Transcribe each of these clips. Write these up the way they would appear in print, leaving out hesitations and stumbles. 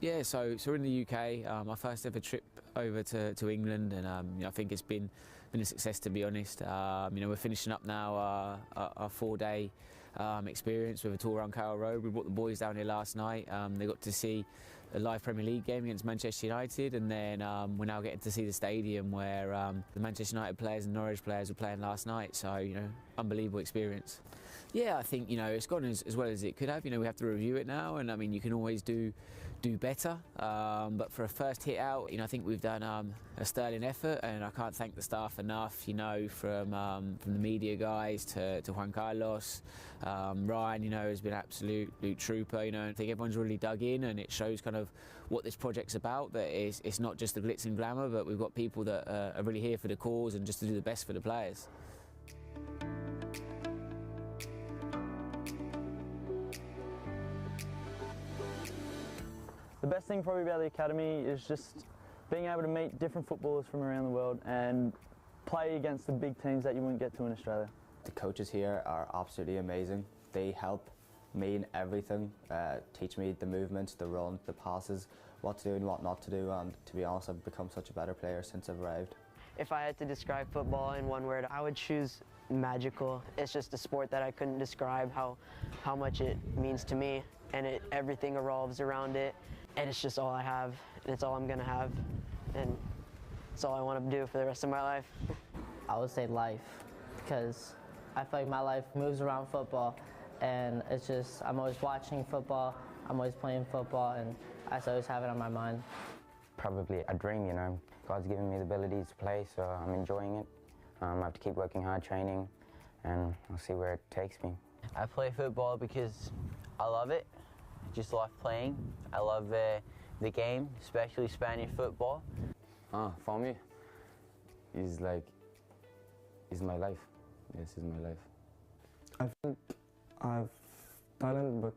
Yeah, so we're in the UK. Our first ever trip over to England, and I think it's been a success, to be honest. We're finishing up now our 4-day experience with a tour around Carroll Road. We brought the boys down here last night. They got to see a live Premier League game against Manchester United, and then we're now getting to see the stadium where the Manchester United players and Norwich players were playing last night. So unbelievable experience. Yeah, I think it's gone as well as it could have. We have to review it now, and I mean you can always do better. But for a first hit out, I think we've done a sterling effort, and I can't thank the staff enough. From the media guys to Juan Carlos, Ryan, has been an absolute trooper. I think everyone's really dug in, and it shows kind of what this project's about. That it's not just the glitz and glamour, but we've got people that are really here for the cause and just to do the best for the players. The best thing probably about the academy is just being able to meet different footballers from around the world and play against the big teams that you wouldn't get to in Australia. The coaches here are absolutely amazing. They help me in everything, teach me the movements, the run, the passes, what to do and what not to do, and to be honest, I've become such a better player since I've arrived. If I had to describe football in one word, I would choose magical. It's just a sport that I couldn't describe how much it means to me, and everything revolves around it, and it's just all I have, and it's all I'm gonna have, and it's all I want to do for the rest of my life. I would say life, because I feel like my life moves around football, and it's just, I'm always watching football, I'm always playing football, and I always have it on my mind. Probably a dream, God's given me the ability to play, so I'm enjoying it. I have to keep working hard, training, and I'll see where it takes me. I play football because I love it. I just love playing. I love the game, especially Spanish football. For me, it's my life. Yes, it's my life. I think I have talent, but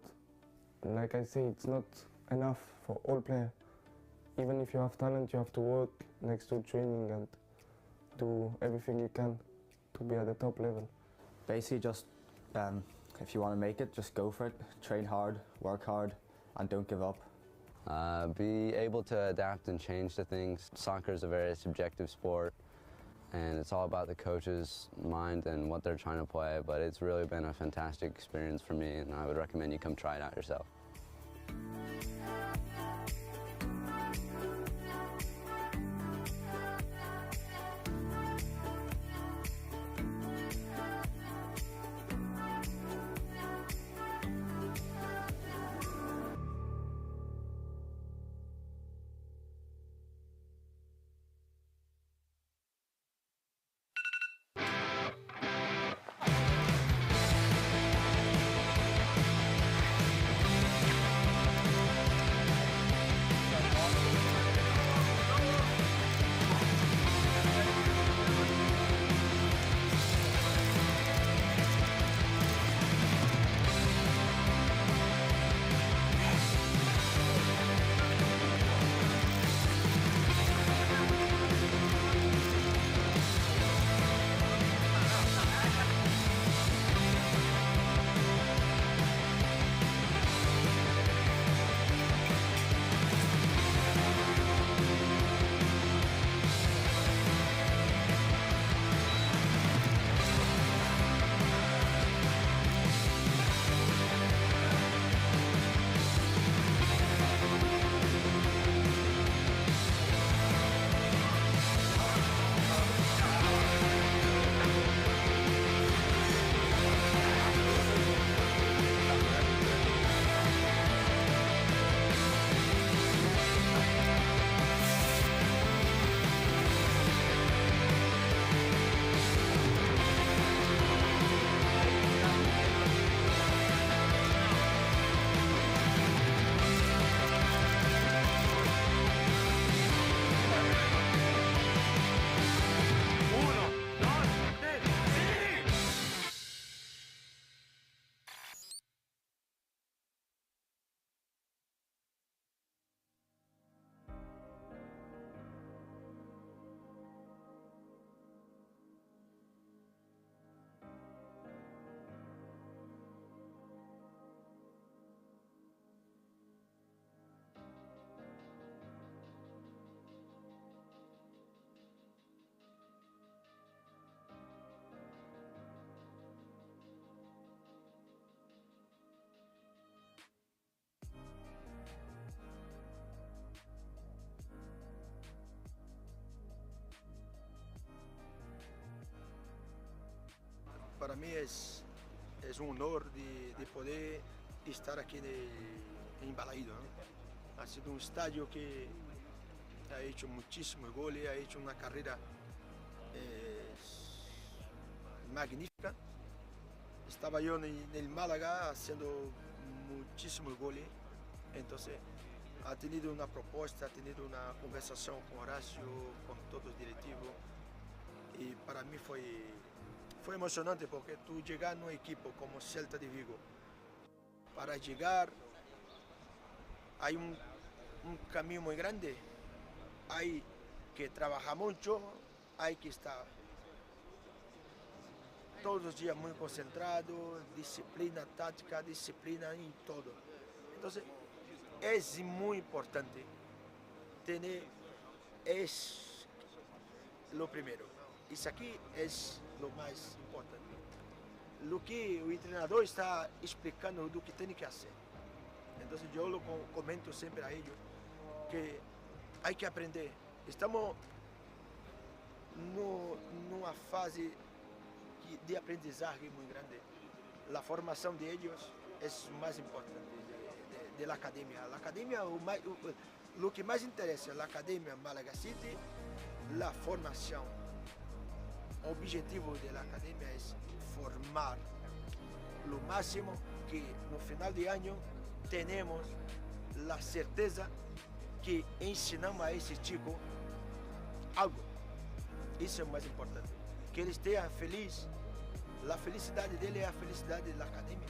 like I say, it's not enough for all players. Even if you have talent, you have to work next to training and do everything you can to be at the top level. Basically just, if you want to make it, just go for it. Train hard, work hard, and don't give up. Be able to adapt and change to things. Soccer is a very subjective sport, and it's all about the coach's mind and what they're trying to play, but it's really been a fantastic experience for me, and I would recommend you come try it out yourself. mí es un honor de poder estar aquí en Balaído, ¿no? Ha sido un estadio que ha hecho muchísimos goles, ha hecho una carrera magnífica. Estaba yo en el Málaga haciendo muchísimos goles, entonces ha tenido una propuesta, ha tenido una conversación con Horacio, con todos los directivos, y para mí fue emocionante porque tú llegar a un equipo como Celta de Vigo, para llegar hay un camino muy grande, hay que trabajar mucho, hay que estar todos los días muy concentrado, disciplina táctica, disciplina en todo. Entonces es muy importante tener, es lo primero. Eso aquí es lo más importante. Lo que el entrenador está explicando lo que tiene que hacer. Entonces yo lo comento siempre a ellos, que hay que aprender. Estamos en una fase de aprendizaje muy grande. La formación de ellos es más importante de la academia. La academia, lo que más interesa es la academia Malaga City, la formación. El objetivo de la academia es formar lo máximo, que no final de año tenemos la certeza que ensinamos a ese chico algo. Eso es más importante. Que ele esteja feliz, a felicidade dele é a felicidade da academia.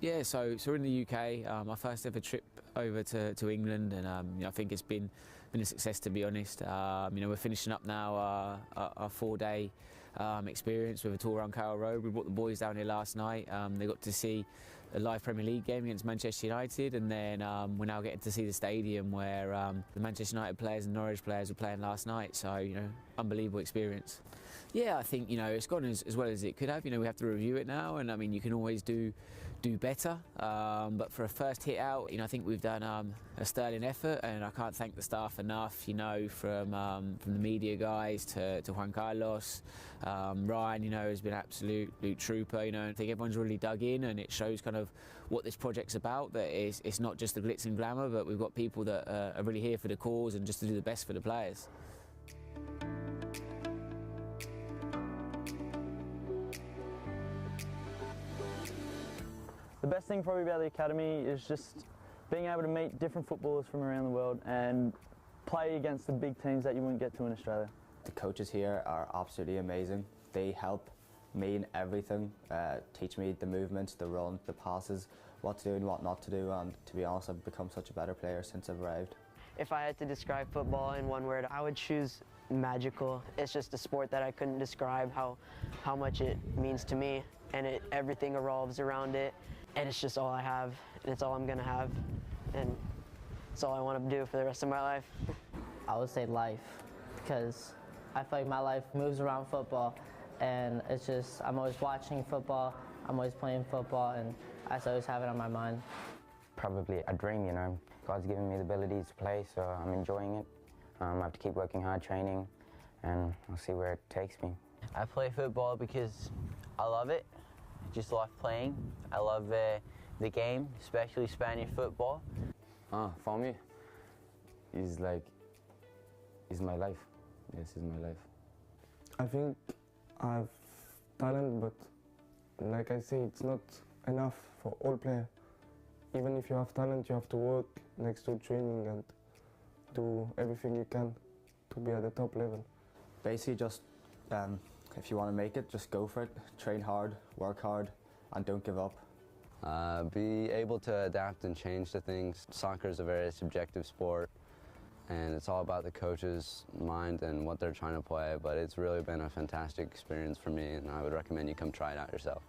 Yeah, so we're in the UK. My first ever trip over to England, and I think it's been a success, to be honest. We're finishing up now our 4-day experience with a tour around Carroll Road. We brought the boys down here last night. They got to see a live Premier League game against Manchester United, and then we're now getting to see the stadium where the Manchester United players and Norwich players were playing last night. So, unbelievable experience. Yeah, I think, it's gone as well as it could have. We have to review it now, and I mean, you can always do better. But for a first hit out, I think we've done a sterling effort, and I can't thank the staff enough. From the media guys to Juan Carlos, Ryan, has been an absolute trooper. I think everyone's really dug in, and it shows kind of what this project's about. That it's not just the glitz and glamour, but we've got people that are really here for the cause and just to do the best for the players. The best thing probably about the academy is just being able to meet different footballers from around the world and play against the big teams that you wouldn't get to in Australia. The coaches here are absolutely amazing. They help me in everything, teach me the movements, the run, the passes, what to do and what not to do, and to be honest, I've become such a better player since I've arrived. If I had to describe football in one word, I would choose magical. It's just a sport that I couldn't describe how much it means to me, and everything revolves around it. And it's just all I have, and it's all I'm gonna have, and it's all I want to do for the rest of my life. I would say life, because I feel like my life moves around football, and it's just I'm always watching football, I'm always playing football, and I always have it on my mind. Probably a dream, you know. God's given me the abilities to play, so I'm enjoying it. I have to keep working hard, training, and I'll see where it takes me. I play football because I love it. I just love playing. I love the game, especially Spanish football. For me, it's my life. Yes, it's my life. I think I have talent, but like I say, it's not enough for all players. Even if you have talent, you have to work next to training and do everything you can to be at the top level. Basically, just if you want to make it, just go for it. Train hard, work hard, and don't give up. Be able to adapt and change to things. Soccer is a very subjective sport, and it's all about the coach's mind and what they're trying to play, but it's really been a fantastic experience for me, and I would recommend you come try it out yourself.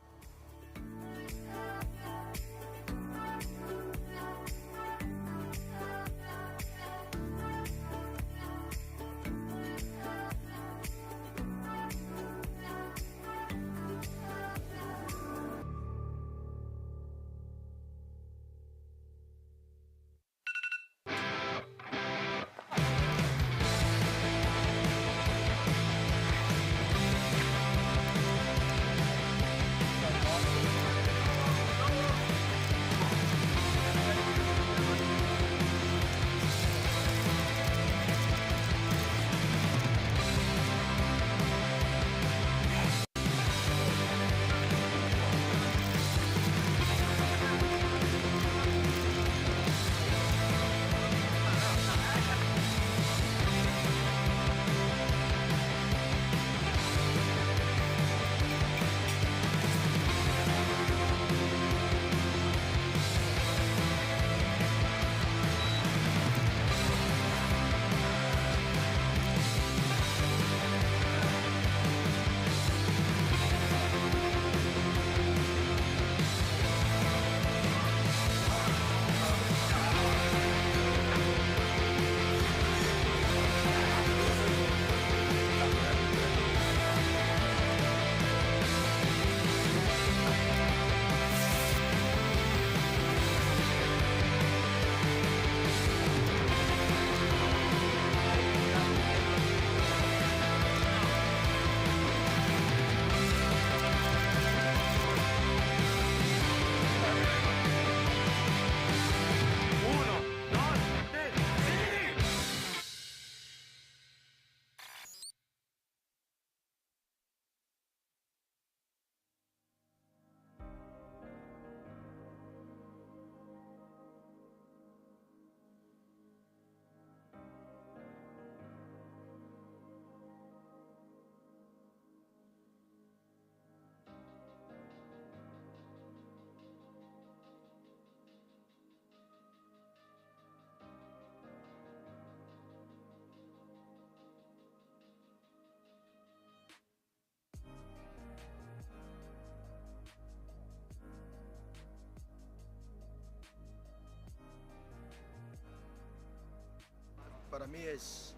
Para mí es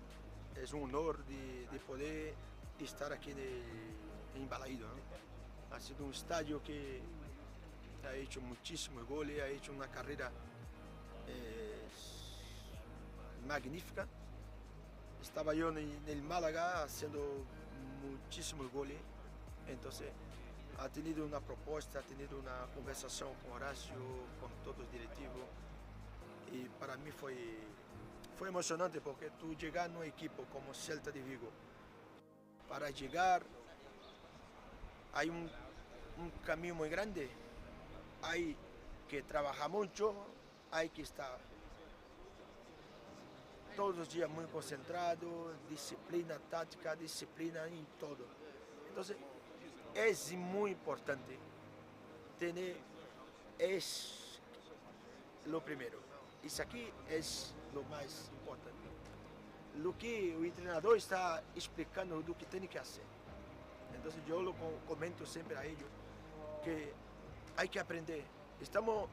un honor de poder estar aquí en Balaído, ¿no? Ha sido un estadio que ha hecho muchísimos goles, ha hecho una carrera magnífica. Estaba yo en el Málaga haciendo muchísimos goles, entonces ha tenido una propuesta, ha tenido una conversación con Horacio, con todos los directivos, y para mí fue emocionante porque tú llegar a un equipo como Celta de Vigo, para llegar hay un camino muy grande, hay que trabajar mucho, hay que estar todos los días muy concentrado, disciplina táctica, disciplina en todo. Entonces es muy importante tener, es lo primero. Isso aqui é o mais importante. O que o treinador está explicando do que tem que fazer. Então eu comento sempre a eles que há que aprender. Estamos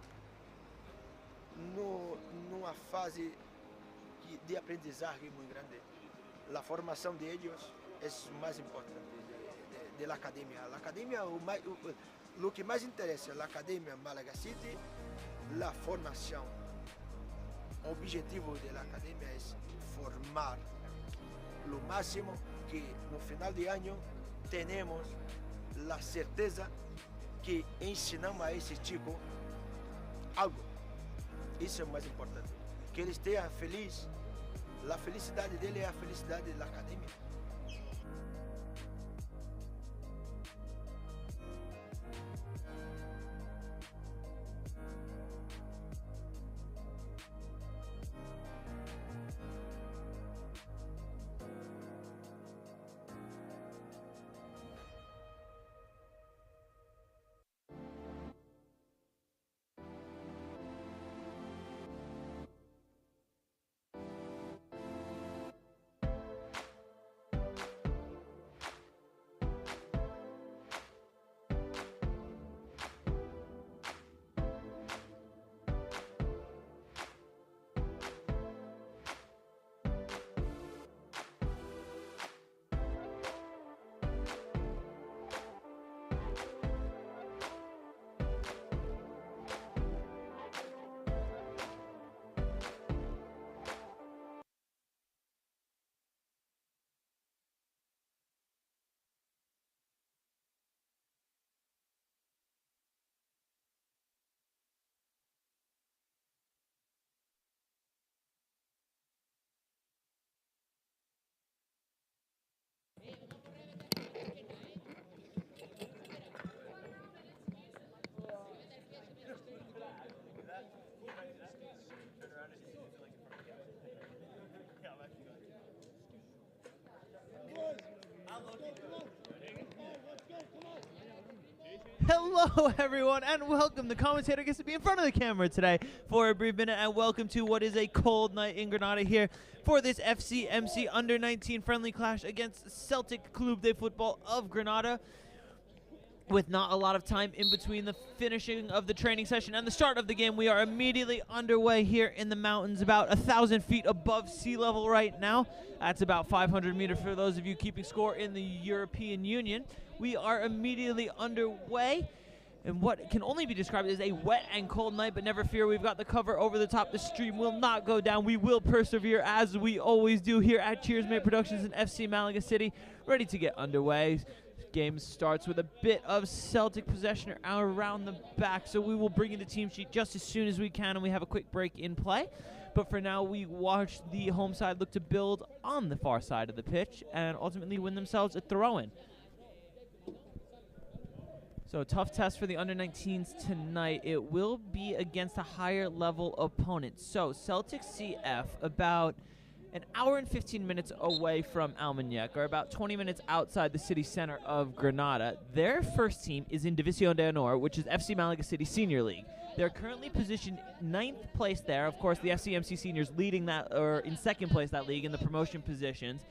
numa fase de aprendizagem muito grande. A formação de eles é o mais importante da academia. A academia, o que mais interessa a academia Malaga City, a formação. O objetivo da academia é formar o máximo que no final de ano temos a certeza que ensinamos a esse chico algo. Isso é o mais importante. Que ele esteja feliz. A felicidade dele é a felicidade da academia. Hello, everyone, and welcome. The commentator gets to be in front of the camera today for a brief minute, and welcome to what is a cold night in Granada here for this FCMC Under-19 friendly clash against Celtic Club de Football of Granada. With not a lot of time in between the finishing of the training session and the start of the game, we are immediately underway here in the mountains, about 1,000 feet above sea level right now. That's about 500 meters for those of you keeping score in the European Union. We are immediately underway, and what can only be described as a wet and cold night, but never fear, we've got the cover over the top. The stream will not go down. We will persevere as we always do here at Cheers Mate Productions in FC Malaga City, ready to get underway. Game starts with a bit of Celtic possession around the back, so we will bring in the team sheet just as soon as we can, and we have a quick break in play. But for now, we watch the home side look to build on the far side of the pitch and ultimately win themselves a throw-in. So a tough test for the under-19s tonight. It will be against a higher level opponent. So Celtic CF, about an hour and 15 minutes away from Almun, or about 20 minutes outside the city center of Granada. Their first team is in División de Honor, which is FC Malaga City Senior League. They're currently positioned 9th place there. Of course, the FCMC seniors leading that, or in second place that league in the promotion positions.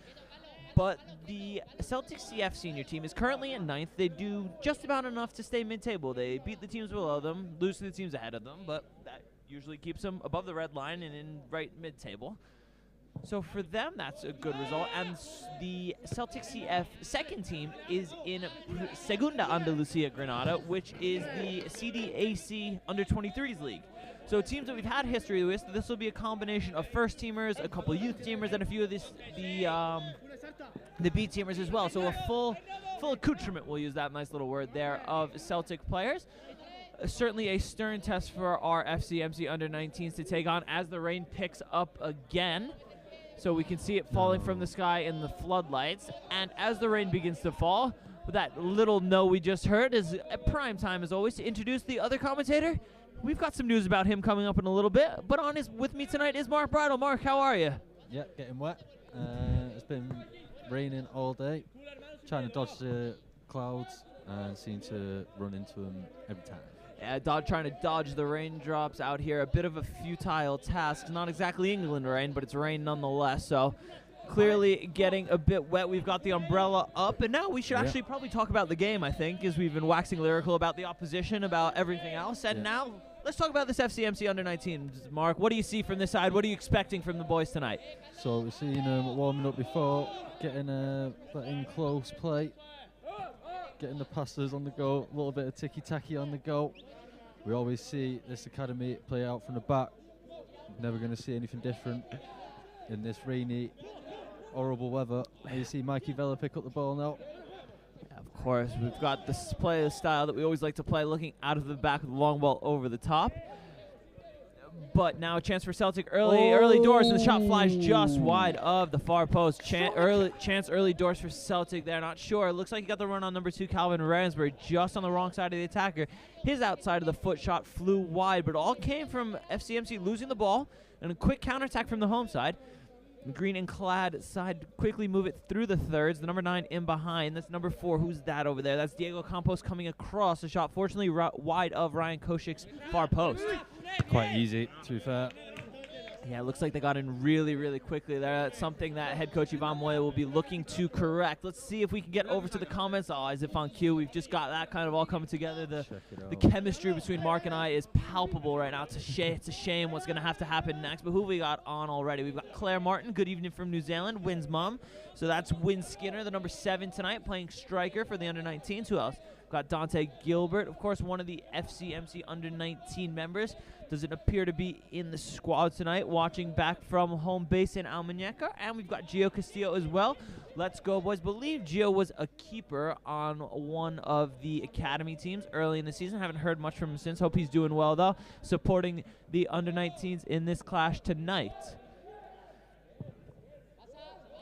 But the Celtic CF senior team is currently in 9th. They do just about enough to stay mid-table. They beat the teams below them, lose to the teams ahead of them, but that usually keeps them above the red line and in right mid-table. So for them, that's a good result. And the Celtic CF second team is in Segunda Andalucía Granada, which is the CDAC Under-23s League. So teams that we've had history with, this will be a combination of first-teamers, a couple youth teamers, and a few of the B-teamers as well. So a full accoutrement, we'll use that nice little word there, of Celtic players. Certainly a stern test for our FCMC Under-19s to take on as the rain picks up again. So we can see it falling from the sky in the floodlights. And as the rain begins to fall, with that little no we just heard, is at prime time as always to introduce the other commentator. We've got some news about him coming up in a little bit, but with me tonight is Mark Bridle. Mark, how are you? Yeah, getting wet. It's been raining all day. Trying to dodge the clouds and seem to run into them every time. Yeah, trying to dodge the raindrops out here. A bit of a futile task. Not exactly England rain, but it's rain nonetheless. So clearly getting a bit wet. We've got the umbrella up, and now we should actually probably talk about the game, I think, as we've been waxing lyrical about the opposition, about everything else. And now let's talk about this FCMC Under-19s. Mark, what do you see from this side? What are you expecting from the boys tonight? So we've seen them warming up before, getting in close play. getting the passes on the go, a little bit of ticky-tacky on the go. We always see this academy play out from the back. Never going to see anything different in this rainy, horrible weather. And you see Mikey Vella pick up the ball now. Yeah, of course, we've got this play style that we always like to play, looking out of the back with the long ball over the top. But now a chance for Celtic early doors, and the shot flies just wide of the far post. Early doors for Celtic there. Not sure. It looks like he got the run on number 2, Calvin Ransbury, just on the wrong side of the attacker. His outside of the foot shot flew wide, but it all came from FCMC losing the ball and a quick counterattack from the home side. The green and clad side quickly move it through the thirds. The number 9 in behind. That's number 4. Who's that over there? That's Diego Campos coming across. The shot fortunately wide of Ryan Koshik's far post. Quite easy, to be fair. Yeah, it looks like they got in really, really quickly there. That's something that head coach Ivan Moya will be looking to correct. Let's see if we can get over to the comments. Oh, as if on cue, we've just got that kind of all coming together. The chemistry between Mark and I is palpable right now. It's a shame what's going to have to happen next. But who we got on already? We've got Claire Martin, good evening from New Zealand, Wynn's mom. So that's Wynn Skinner, the number 7 tonight, playing striker for the under-19s. Who else? Got Dante Gilbert, of course, one of the FCMC under-19 members. Doesn't appear to be in the squad tonight, watching back from home base in Almuñeca. And we've got Gio Castillo as well. Let's go, boys. Believe Gio was a keeper on one of the academy teams early in the season. Haven't heard much from him since. Hope he's doing well, though, supporting the under-19s in this clash tonight.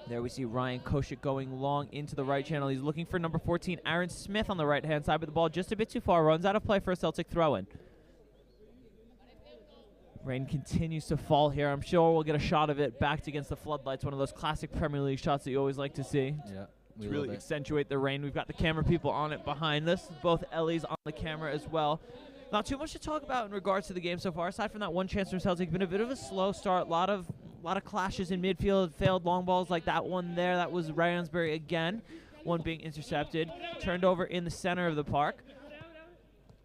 There we see Ryan Koshik going long into the right channel. He's looking for number 14, Aaron Smith, on the right-hand side, but the ball just a bit too far. Runs out of play for a Celtic throw-in. Rain continues to fall here. I'm sure we'll get a shot of it backed against the floodlights, one of those classic Premier League shots that you always like to see. Yeah, to really accentuate the rain. We've got the camera people on it behind us. Both Ellie's on the camera as well. Not too much to talk about in regards to the game so far. Aside from that one chance from Celtic, been a bit of a slow start. A lot of clashes in midfield, failed long balls like that one there. That was Ransbury again. One being intercepted. Turned over in the center of the park.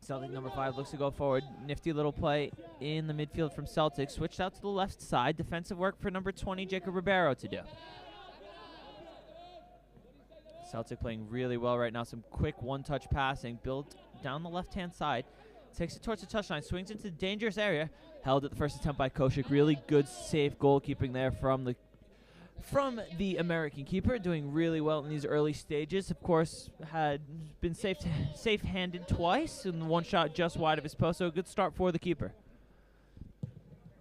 Celtic number 5 looks to go forward. Nifty little play in the midfield from Celtic. Switched out to the left side. Defensive work for number 20, Jacob Ribeiro, to do. Celtic playing really well right now. Some quick one-touch passing. Built down the left-hand side. Takes it towards the touchline. Swings into the dangerous area. Held at the first attempt by Koshik. Really good, safe goalkeeping there from the American keeper. Doing really well in these early stages. Of course, had been safe-handed twice, and one shot just wide of his post. So a good start for the keeper.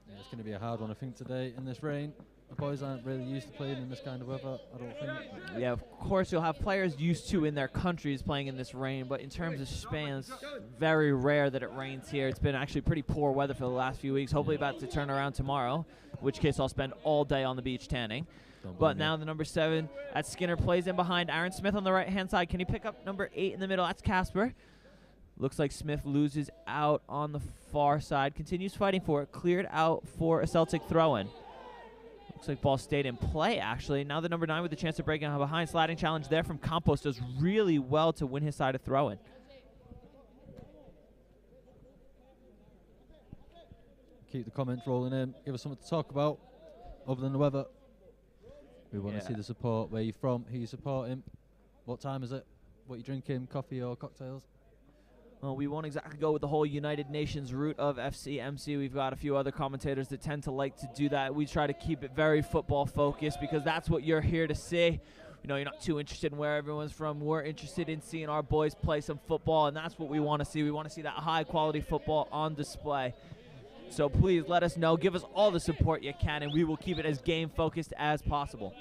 Yeah, it's going to be a hard one, I think, today in this rain. The boys aren't really used to playing in this kind of weather, I don't think. Yeah, of course you'll have players used to in their countries playing in this rain, but in terms of Spain, it's very rare that it rains here. It's been actually pretty poor weather for the last few weeks. Hopefully about to turn around tomorrow, in which case I'll spend all day on the beach tanning. But now the number 7 at Skinner plays in behind Aaron Smith on the right-hand side. Can he pick up number 8 in the middle? That's Casper. Looks like Smith loses out on the far side. Continues fighting for it. Cleared out for a Celtic throw-in. Looks like ball stayed in play, actually. Now the number 9 with the chance to break in behind. Sliding challenge there from Campos. Does really well to win his side of throw-in. Keep the comments rolling in. Give us something to talk about other than the weather. We want to see the support. Where you from? Who you supporting? What time is it? What you drinking? Coffee or cocktails? Well, we won't exactly go with the whole United Nations route of FCMC. We've got a few other commentators that tend to like to do that. We try to keep it very football focused because that's what you're here to see. You know, you're not too interested in where everyone's from. We're interested in seeing our boys play some football, and that's what we want to see. We want to see that high-quality football on display. So please let us know. Give us all the support you can, and we will keep it as game-focused as possible.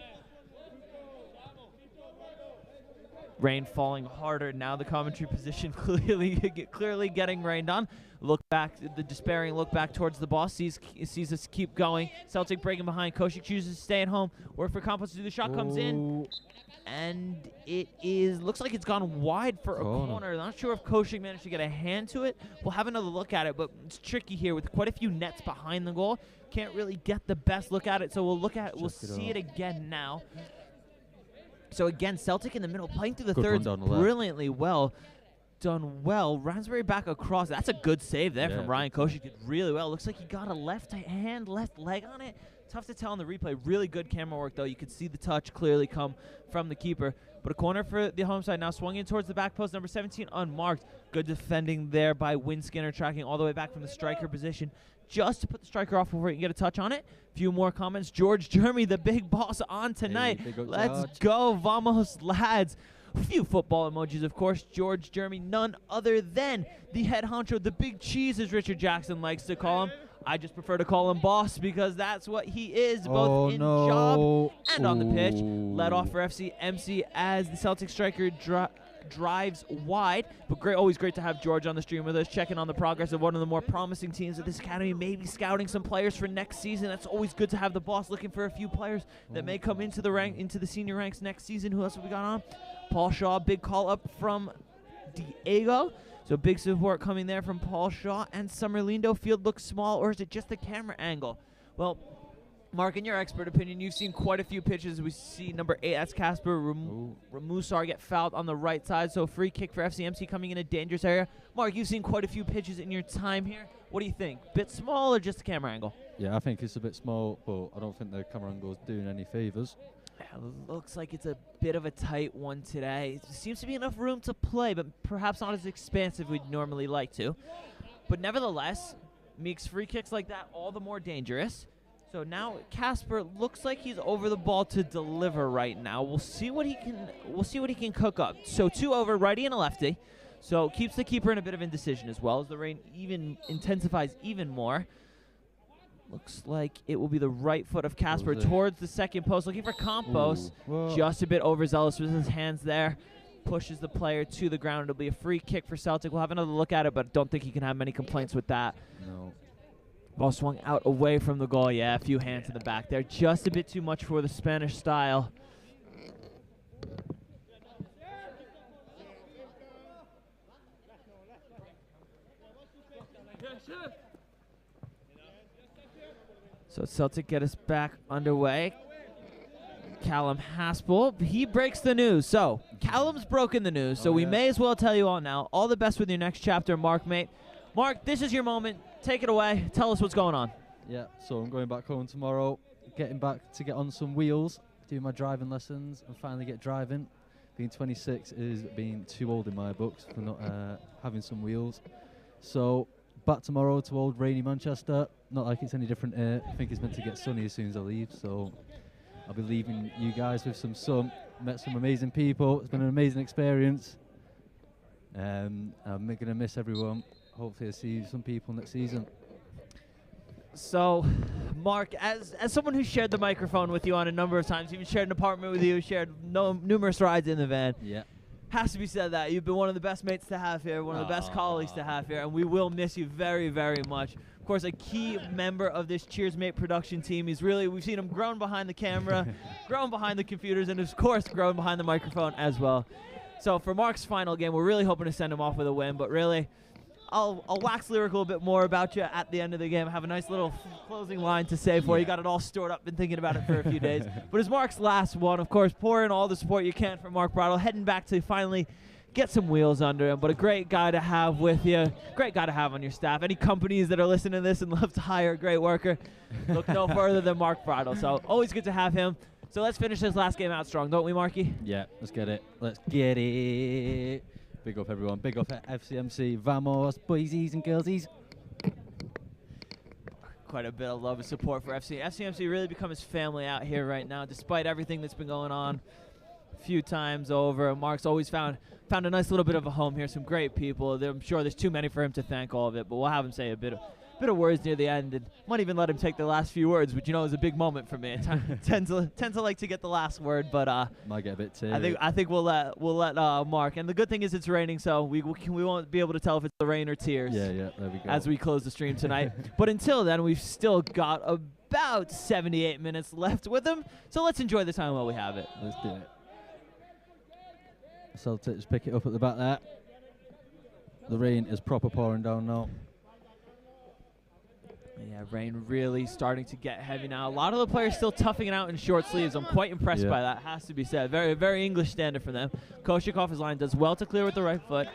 Rain falling harder now. The commentary position clearly getting rained on. Look back, the despairing look back towards the ball. Sees us keep going. Celtic breaking behind. Koshik chooses to stay at home. Work for Campos to do the shot. Comes in. And it looks like it's gone wide for a corner. Not sure if Koshik managed to get a hand to it. We'll have another look at it, but it's tricky here with quite a few nets behind the goal. Can't really get the best look at it, so we'll see it again now. So again, Celtic in the middle, playing through the thirds brilliantly well. Done well. Ransbury back across. That's a good save there from Ryan Koshik. Did really well. Looks like he got a left leg on it. Tough to tell on the replay. Really good camera work, though. You could see the touch clearly come from the keeper. But a corner for the home side now, swung in towards the back post, number 17 unmarked. Good defending there by Winskinner, tracking all the way back from the striker position just to put the striker off before he can get a touch on it. Few more comments. George Jeremy, the big boss on tonight. Hey, let's go, vamos, lads. A few football emojis, of course. George Jeremy, none other than the head honcho, the big cheese, as Richard Jackson likes to call him. I just prefer to call him boss because that's what he is, both in job and on the pitch. Led off for FCMC as the Celtic striker drives wide. But always great to have George on the stream with us, checking on the progress of one of the more promising teams of this academy, maybe scouting some players for next season. That's always good to have the boss looking for a few players that may come into the senior ranks next season. Who else have we got on? Paul Shaw, big call up from Diego. So big support coming there from Paul Shaw. And Summerlindo, field looks small, or is it just the camera angle? Well, Mark, in your expert opinion, you've seen quite a few pitches. We see number 8, that's Casper Ramusar, get fouled on the right side. So free kick for FCMC coming in a dangerous area. Mark, you've seen quite a few pitches in your time here. What do you think? Bit small or just the camera angle? Yeah, I think it's a bit small, but I don't think the camera angle is doing any favours. Looks like it's a bit of a tight one today. There seems to be enough room to play, but perhaps not as expansive we'd normally like to. But nevertheless, makes free kicks like that all the more dangerous. So now Casper looks like he's over the ball to deliver right now. We'll see what he can cook up. So 2 over, righty and a lefty. So keeps the keeper in a bit of indecision as well as the rain even intensifies even more. Looks like it will be the right foot of Casper towards the second post, looking for Campos. Just a bit overzealous with his hands there. Pushes the player to the ground. It'll be a free kick for Celtic. We'll have another look at it, but don't think he can have many complaints with that. No. Ball swung out away from the goal. Yeah, a few hands in the back there. Just a bit too much for the Spanish style. So Celtic get us back underway. Callum Haspel, he breaks the news. So Callum's broken the news, so we may as well tell you all now. All the best with your next chapter, Mark, mate. Mark, this is your moment. Take it away. Tell us what's going on. Yeah, so I'm going back home tomorrow, getting back to get on some wheels, do my driving lessons, and finally get driving. Being 26 is being too old in my books for not having some wheels. So back tomorrow to old rainy Manchester. Not like it's any different here. I think it's meant to get sunny as soon as I leave, so I'll be leaving you guys with some sun. Met some amazing people. It's been an amazing experience. I'm going to miss everyone. Hopefully I'll see some people next season. So, Mark, as someone who shared the microphone with you on a number of times, even shared an apartment with you, shared numerous rides in the van. Yeah. Has to be said that you've been one of the best mates to have here, one of the best colleagues to have here, and we will miss you very, very much. Of course, a key member of this Cheers Mate production team. We've seen him grown behind the camera, grown behind the computers, and of course, grown behind the microphone as well. So for Mark's final game, we're really hoping to send him off with a win, but really, I'll wax lyrical a bit more about you at the end of the game. I have a nice little closing line to say for you. You got it all stored up, been thinking about it for a few days. But it's Mark's last one. Of course, pour in all the support you can for Mark Bridle, heading back to finally get some wheels under him. But a great guy to have with you, great guy to have on your staff. Any companies that are listening to this and love to hire a great worker, look no further than Mark Bridle. So always good to have him. So let's finish this last game out strong, don't we, Marky? Yeah, let's get it. Let's get it. Big up, everyone. Big up at FCMC. Vamos, boysies and girlsies. Quite a bit of love and support for FCMC really become his family out here right now, despite everything that's been going on a few times over. Mark's always found a nice little bit of a home here, some great people. I'm sure there's too many for him to thank all of it, but we'll have him say a bit of words near the end, and might even let him take the last few words, which is a big moment for me. I tend to like to get the last word, but might get a bit teary. I think we'll let Mark. And the good thing is it's raining, so we won't be able to tell if it's the rain or tears. Yeah, there we go. As we close the stream tonight. But until then, we've still got about 78 minutes left with him, so let's enjoy the time while we have it. Let's do it. Celtics pick it up at the back there. The rain is proper pouring down now. Yeah, rain really starting to get heavy now. A lot of the players still toughing it out in short sleeves. I'm quite impressed by that, has to be said. Very, very English standard for them. Koshik his line, does well to clear with the right foot.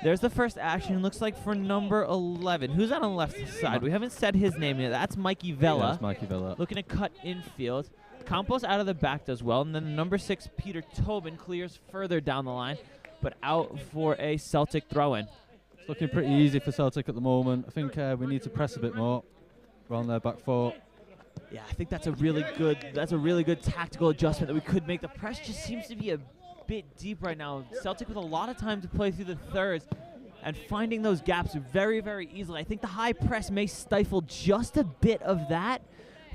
There's the first action, looks like for number 11. Who's that on the left side? We haven't said his name yet. That's Mikey Vella. Yeah, that's Mikey Vella. Looking to cut infield. Campos out of the back does well, and then the number 6, Peter Tobin, clears further down the line, but out for a Celtic throw-in. It's looking pretty easy for Celtic at the moment. I think we need to press a bit more around their back four. Yeah, I think that's a really good tactical adjustment that we could make. The press just seems to be a bit deep right now. Celtic with a lot of time to play through the thirds and finding those gaps very, very easily. I think the high press may stifle just a bit of that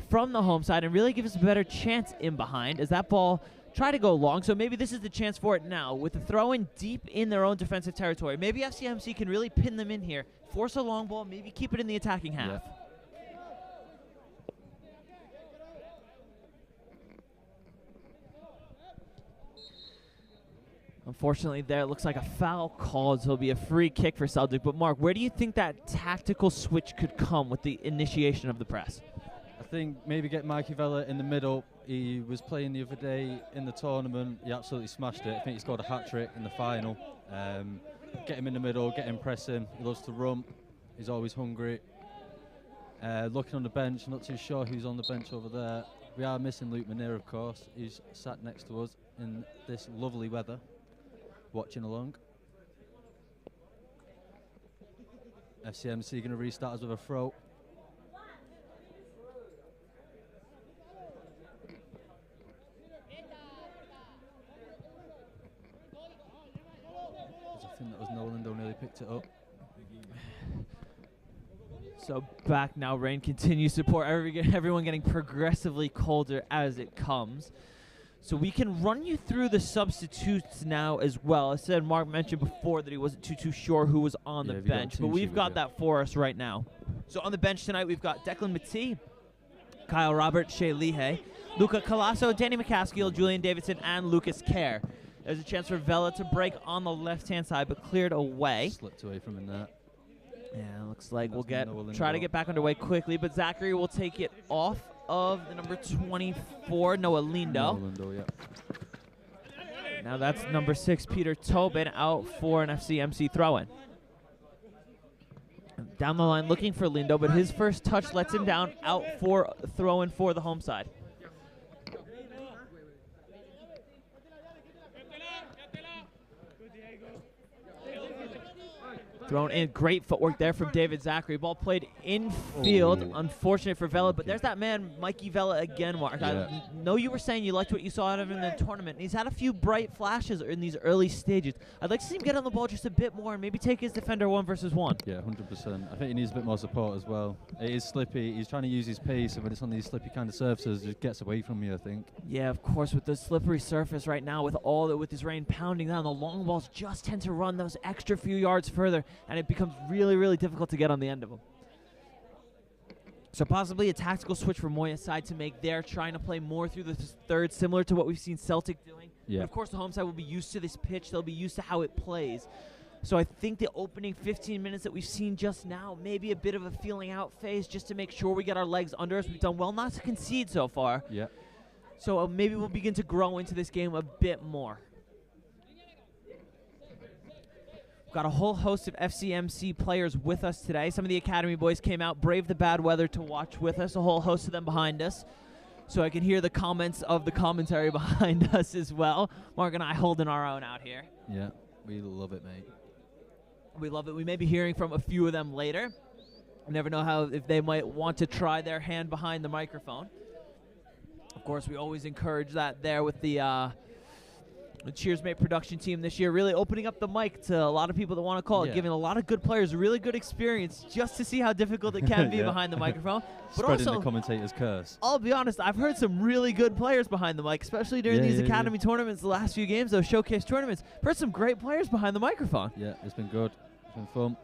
from the home side and really give us a better chance in behind as that ball try to go long. So maybe this is the chance for it now with the throw-in deep in their own defensive territory. Maybe FCMC can really pin them in here, force a long ball, maybe keep it in the attacking half. Yeah. Unfortunately, there it looks like a foul called, so it'll be a free kick for Celtic. But Mark, where do you think that tactical switch could come with the initiation of the press? I think maybe get Mikey Vella in the middle. He was playing the other day in the tournament. He absolutely smashed it. I think he scored a hat-trick in the final. Get him in the middle, get him pressing. He loves to run. He's always hungry. Looking on the bench, not too sure who's on the bench over there. We are missing Luke Manir, of course. He's sat next to us in this lovely weather, watching along. FCMC going to restart us with a throw. I think that was Nolan, though, nearly picked it up. So back now, rain continues to pour, everyone getting progressively colder as it comes. So we can run you through the substitutes now as well. I said Mark mentioned before that he wasn't too sure who was on the bench, but we've got that for us right now. So on the bench tonight, we've got Declan Matee, Kyle Roberts, Shea Leahy, Luca Colasso, Danny McCaskill, Julian Davidson, and Lucas Kerr. There's a chance for Vela to break on the left-hand side, but cleared away. Slipped away from him there. Yeah, looks like we'll try to get back underway quickly, but Zachary will take it off of the number 24, Noah Lindo. Noah Lindo, yeah. Now that's number 6, Peter Tobin, out for an FCMC throw-in. Down the line looking for Lindo, but his first touch lets him down, out for throw-in for the home side. Thrown in, great footwork there from David Zachary. Ball played infield, unfortunate for Vela, but there's that man, Mikey Vela again, Mark. Yeah. I know you were saying you liked what you saw out of him in the tournament, and he's had a few bright flashes in these early stages. I'd like to see him get on the ball just a bit more and maybe take his defender 1-versus-1. Yeah, 100%. I think he needs a bit more support as well. It is slippy. He's trying to use his pace, and when it's on these slippy kind of surfaces, it just gets away from you, I think. Yeah, of course, with the slippery surface right now, with this rain pounding down, the long balls just tend to run those extra few yards further, and it becomes really, really difficult to get on the end of them. So possibly a tactical switch for Moya's side to make there, trying to play more through the third, similar to what we've seen Celtic doing. Yeah. But of course, the home side will be used to this pitch. They'll be used to how it plays. So I think the opening 15 minutes that we've seen just now, maybe a bit of a feeling out phase just to make sure we get our legs under us. We've done well not to concede so far. Yeah. So maybe we'll begin to grow into this game a bit more. We've got a whole host of FCMC players with us today. Some of the Academy boys came out, braved the bad weather to watch with us, a whole host of them behind us. So I can hear the comments of the commentary behind us as well. Mark and I holding our own out here. Yeah, we love it, mate. We love it. We may be hearing from a few of them later. You never know if they might want to try their hand behind the microphone. Of course, we always encourage that there with the Cheers Mate production team this year, really opening up the mic to a lot of people that want to call it, giving a lot of good players a really good experience just to see how difficult it can be behind the microphone. But Spreading also, the commentator's curse. I'll be honest, I've heard some really good players behind the mic, especially during these Academy tournaments, the last few games, those showcase tournaments. I've heard some great players behind the microphone. Yeah, it's been good. It's been fun.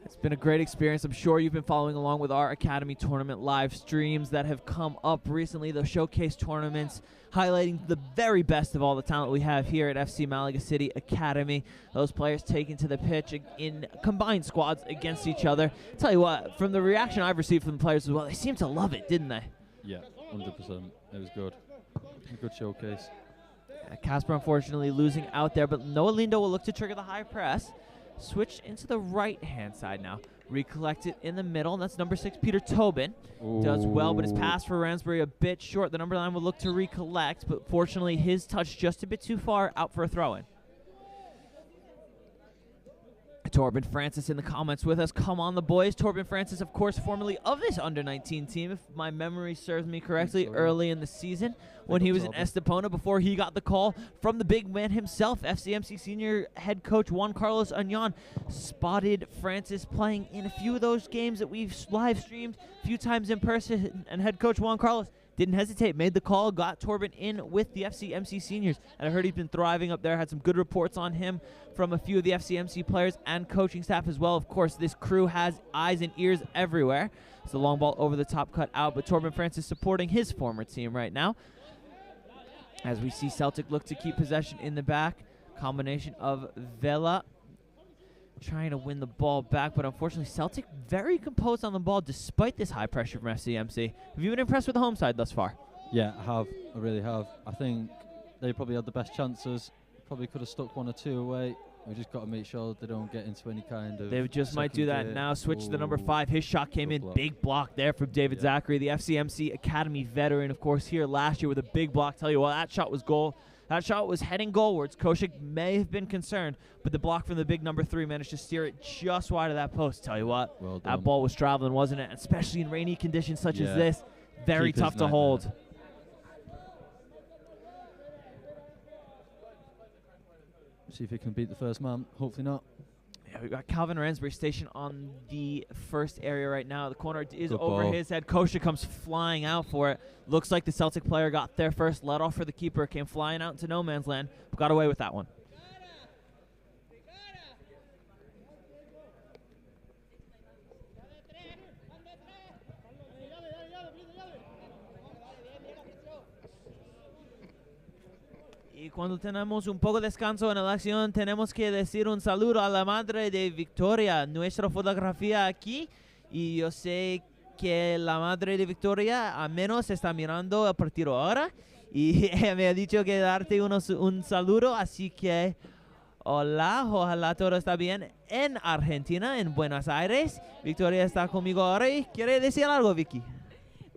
It's been a great experience. I'm sure you've been following along with our Academy tournament live streams that have come up recently, those showcase tournaments highlighting the very best of all the talent we have here at FC Malaga City Academy. Those players taken to the pitch in combined squads against each other. Tell you what, from the reaction I've received from the players as well, they seem to love it, didn't they? Yeah, 100%. It was good. A good showcase. Casper unfortunately losing out there, but Noah Lindo will look to trigger the high press. Switch into the right-hand side now. Recollect it in the middle. That's number 6, Peter Tobin. Does well, but his pass for Ransbury a bit short. The number 9 will look to recollect, but fortunately his touch just a bit too far, out for a throw-in. Torben Francis in the comments with us. Come on, the boys. Torben Francis, of course, formerly of this under-19 team, if my memory serves me correctly, early in the season when he was in Estepona before he got the call from the big man himself. FCMC senior head coach Juan Carlos Añón spotted Francis playing in a few of those games that we've live streamed a few times in person, and head coach Juan Carlos didn't hesitate, made the call, got Torben in with the FCMC seniors. And I heard he's been thriving up there, had some good reports on him from a few of the FCMC players and coaching staff as well. Of course, this crew has eyes and ears everywhere. It's the long ball over the top, cut out, but Torben Francis supporting his former team right now. As we see Celtic look to keep possession in the back. Combination of Vela trying to win the ball back, but unfortunately Celtic very composed on the ball despite this high pressure from FCMC. Have you been impressed with the home side thus far? Yeah, I have. I really have. I think they probably had the best chances. Probably could have stuck 1 or 2 away. We just got to make sure they don't get into any kind of... They just might do that now. Switch to the number 5. His shot came in. Big block there from David Zachary, the FCMC Academy veteran, of course, here last year with a big block. Tell you what, that shot was goal. That shot was heading goalwards. Koshik may have been concerned, but the block from the big number 3 managed to steer it just wide of that post. Tell you what, that ball was traveling, wasn't it? Especially in rainy conditions such as this. Very tough to hold. See if he can beat the first man. Hopefully not. Yeah, we've got Calvin Ransbury stationed on the first area right now. The corner is over his head. Kosha comes flying out for it. Looks like the Celtic player got there first. Let off for the keeper. Came flying out into no man's land. Got away with that one. Y cuando tenemos un poco de descanso en la acción, tenemos que decir un saludo a la madre de Victoria, nuestra fotografía aquí. Y yo sé que la madre de Victoria a menos está mirando el partido ahora. Y ella me ha dicho que darte un saludo, así que hola, ojalá todo está bien en Argentina, en Buenos Aires. Victoria está conmigo ahora y quiere decir algo, Vicky.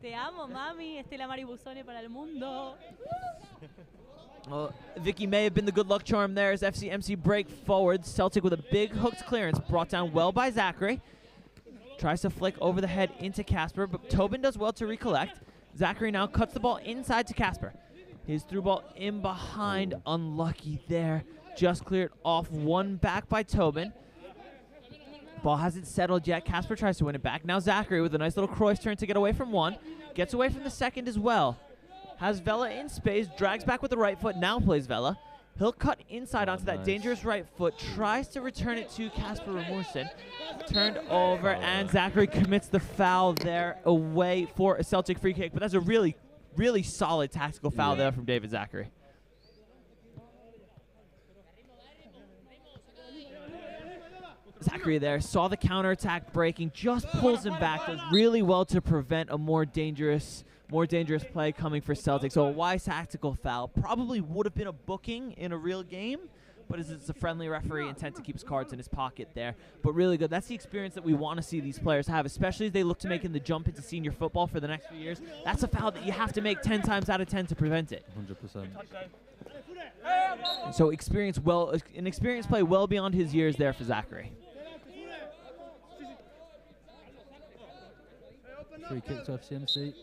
Te amo, mami. Estela Maribusone para el mundo. Well, Vicky may have been the good luck charm there as FCMC break forward. Celtic with a big hooked clearance brought down well by Zachary. Tries to flick over the head into Casper, but Tobin does well to recollect. Zachary now cuts the ball inside to Casper. His through ball in behind, unlucky there. Just cleared off, one back by Tobin. Ball hasn't settled yet. Casper tries to win it back. Now Zachary with a nice little Cruyff turn to get away from one. Gets away from the second as well. Has Vela in space, drags back with the right foot, now plays Vela. He'll cut inside onto that dangerous right foot, tries to return it to Casper Ramursen. Turned over, and Zachary commits the foul there away for a Celtic free kick. But that's a really, really solid tactical foul there from David Zachary. Zachary there saw the counterattack breaking, just pulls him back, does really well to prevent a more dangerous play coming for Celtic. So a wise tactical foul. Probably would have been a booking in a real game, but as it's a friendly referee, intent to keep his cards in his pocket there. But really good. That's the experience that we want to see these players have, especially as they look to making the jump into senior football for the next few years. That's a foul that you have to make 10 times out of 10 to prevent it. 100%. So an experienced play well beyond his years there for Zachary. Free kick to FCMC.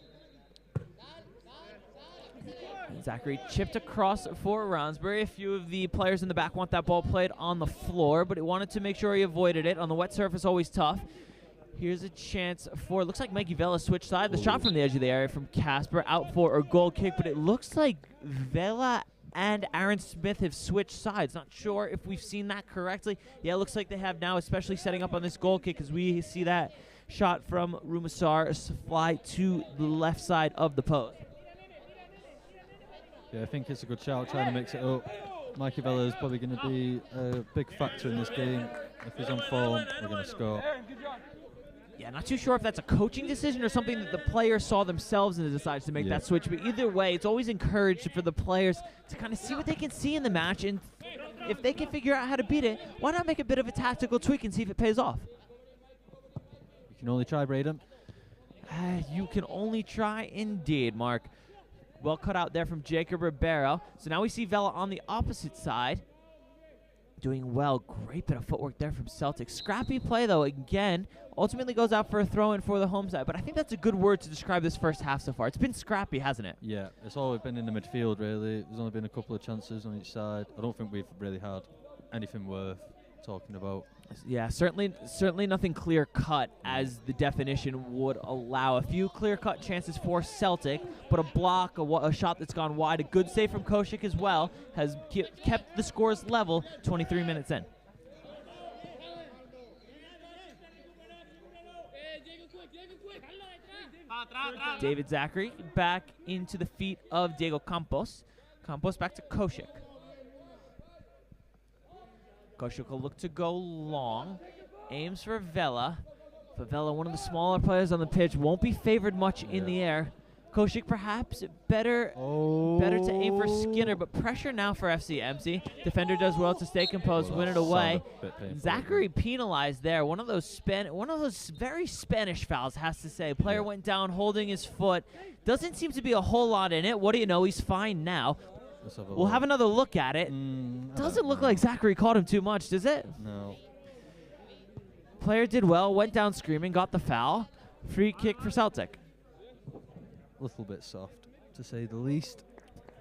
Zachary chipped across for Ransbury. A few of the players in the back want that ball played on the floor, but he wanted to make sure he avoided it. On the wet surface, always tough. Here's a chance for, looks like Mikey Vela switched side. The shot from the edge of the area from Casper, out for a goal kick, but it looks like Vela and Aaron Smith have switched sides. Not sure if we've seen that correctly. Yeah, it looks like they have now, especially setting up on this goal kick, as we see that shot from Rumasar fly to the left side of the post. Yeah, I think it's a good shout, trying to mix it up. Mikey Vela is probably going to be a big factor in this game. If he's on form, we're going to score. Yeah, not too sure if that's a coaching decision or something that the players saw themselves and decides to make that switch. But either way, it's always encouraged for the players to kind of see what they can see in the match. And if they can figure out how to beat it, why not make a bit of a tactical tweak and see if it pays off? can only try, Braden. You can only try indeed, Mark. Well cut out there from Jacob Ribeiro. So now we see Vela on the opposite side. Doing well. Great bit of footwork there from Celtic. Scrappy play, though, again. Ultimately goes out for a throw-in for the home side. But I think that's a good word to describe this first half so far. It's been scrappy, hasn't it? Yeah, it's always been in the midfield, really. There's only been a couple of chances on each side. I don't think we've really had anything worth talking about. Yeah, certainly nothing clear-cut as the definition would allow. A few clear-cut chances for Celtic, but a block, a shot that's gone wide, a good save from Koshik as well, has kept the scores level 23 minutes in. David Zachary back into the feet of Diego Campos. Campos back to Koshik. Koshik will look to go long. Aims for Vela. But Vela, one of the smaller players on the pitch, won't be favored much in the air. Koshik perhaps better to aim for Skinner, but pressure now for FCMC. Defender does well to stay composed, win it away. Zachary penalized there. One of those very Spanish fouls, has to say. Player went down holding his foot. Doesn't seem to be a whole lot in it. What do you know? He's fine now. We'll have another look at it. Doesn't look like Zachary caught him too much, does it? No. Player did well, went down screaming, got the foul. Free kick for Celtic. A little bit soft, to say the least.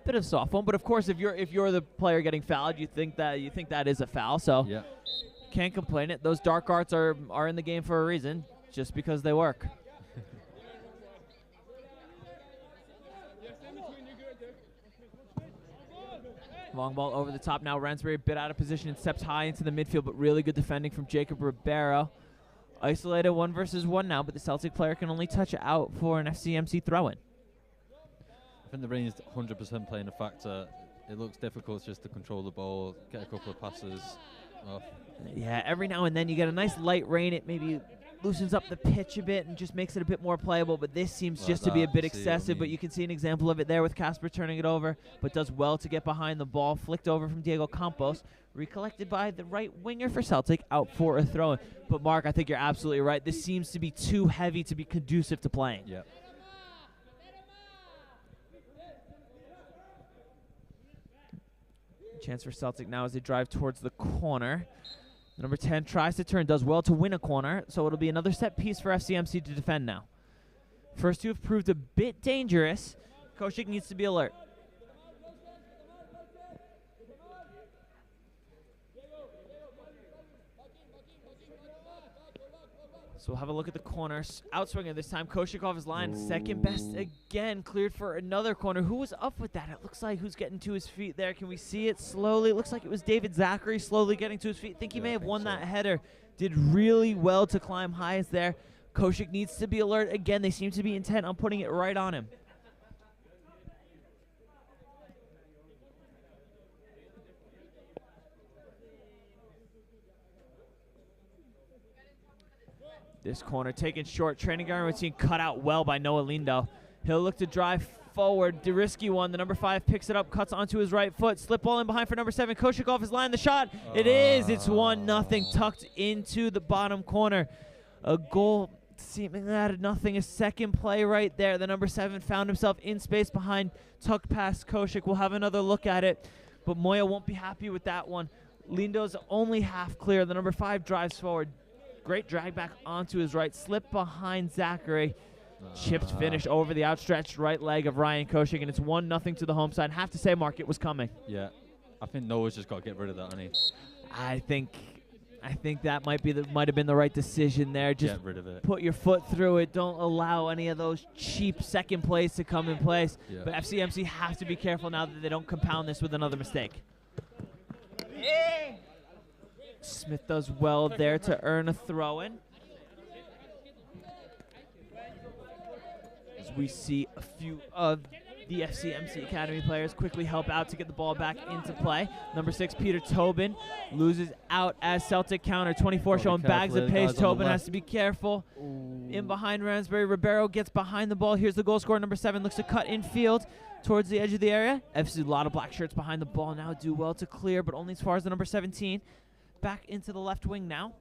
Bit of soft one, but of course, if you're the player getting fouled, you think that is a foul. So can't complain. It. Those dark arts are in the game for a reason, just because they work. Long ball over the top now. Ransbury a bit out of position and steps high into the midfield, but really good defending from Jacob Ribeiro. Isolated 1 versus 1 now, but the Celtic player can only touch it out for an FCMC throw-in. I think the rain is 100% playing a factor. It looks difficult just to control the ball, get a couple of passes off. Yeah, every now and then you get a nice light rain. It maybe loosens up the pitch a bit and just makes it a bit more playable, but this seems just to be a bit excessive. But you can see an example of it there with Casper turning it over, but does well to get behind the ball. Flicked over from Diego Campos, recollected by the right winger for Celtic, out for a throw-in. But Mark, I think you're absolutely right. This seems to be too heavy to be conducive to playing. Yeah. Chance for Celtic now as they drive towards the corner. Number 10 tries to turn, does well to win a corner, so it'll be another set piece for FCMC to defend now. First two have proved a bit dangerous. Koshik needs to be alert. So we'll have a look at the corners. Outswinger this time. Koshik off his line. Second best again. Cleared for another corner. Who was up with that? It looks like who's getting to his feet there. Can we see it slowly? It looks like it was David Zachary slowly getting to his feet. Think he may have won that header. Did really well to climb highest there. Koshik needs to be alert again. They seem to be intent on putting it right on him. This corner taken short. Training ground routine cut out well by Noah Lindo. He'll look to drive forward. The risky one. The number 5 picks it up, cuts onto his right foot. Slip ball in behind for number 7. Koshik off his line. The shot. It is. It's 1-0 tucked into the bottom corner. A goal seemingly out of nothing. A second play right there. The number 7 found himself in space behind. Tucked past Koshik. We'll have another look at it. But Moya won't be happy with that one. Lindo's only half clear. The number 5 drives forward. Great drag back onto his right. Slip behind Zachary. Chipped finish over the outstretched right leg of Ryan Koshik, and it's 1-0 to the home side. Have to say, Mark, it was coming. Yeah. I think Noah's just got to get rid of that, hasn't he? I think that might have been the right decision there. Just get rid of it. Put your foot through it. Don't allow any of those cheap second plays to come in place. Yeah. But FCMC have to be careful now that they don't compound this with another mistake. Smith does well there to earn a throw-in. As we see a few of the FCMC Academy players quickly help out to get the ball back into play. Number 6, Peter Tobin, loses out as Celtic counter. 24 showing bags of pace. Tobin has to be careful. In behind Ransbury. Ribeiro gets behind the ball. Here's the goal scorer. Number 7 looks to cut infield towards the edge of the area. FC, a lot of black shirts behind the ball now. Do well to clear, but only as far as the number 17. Back into the left wing now.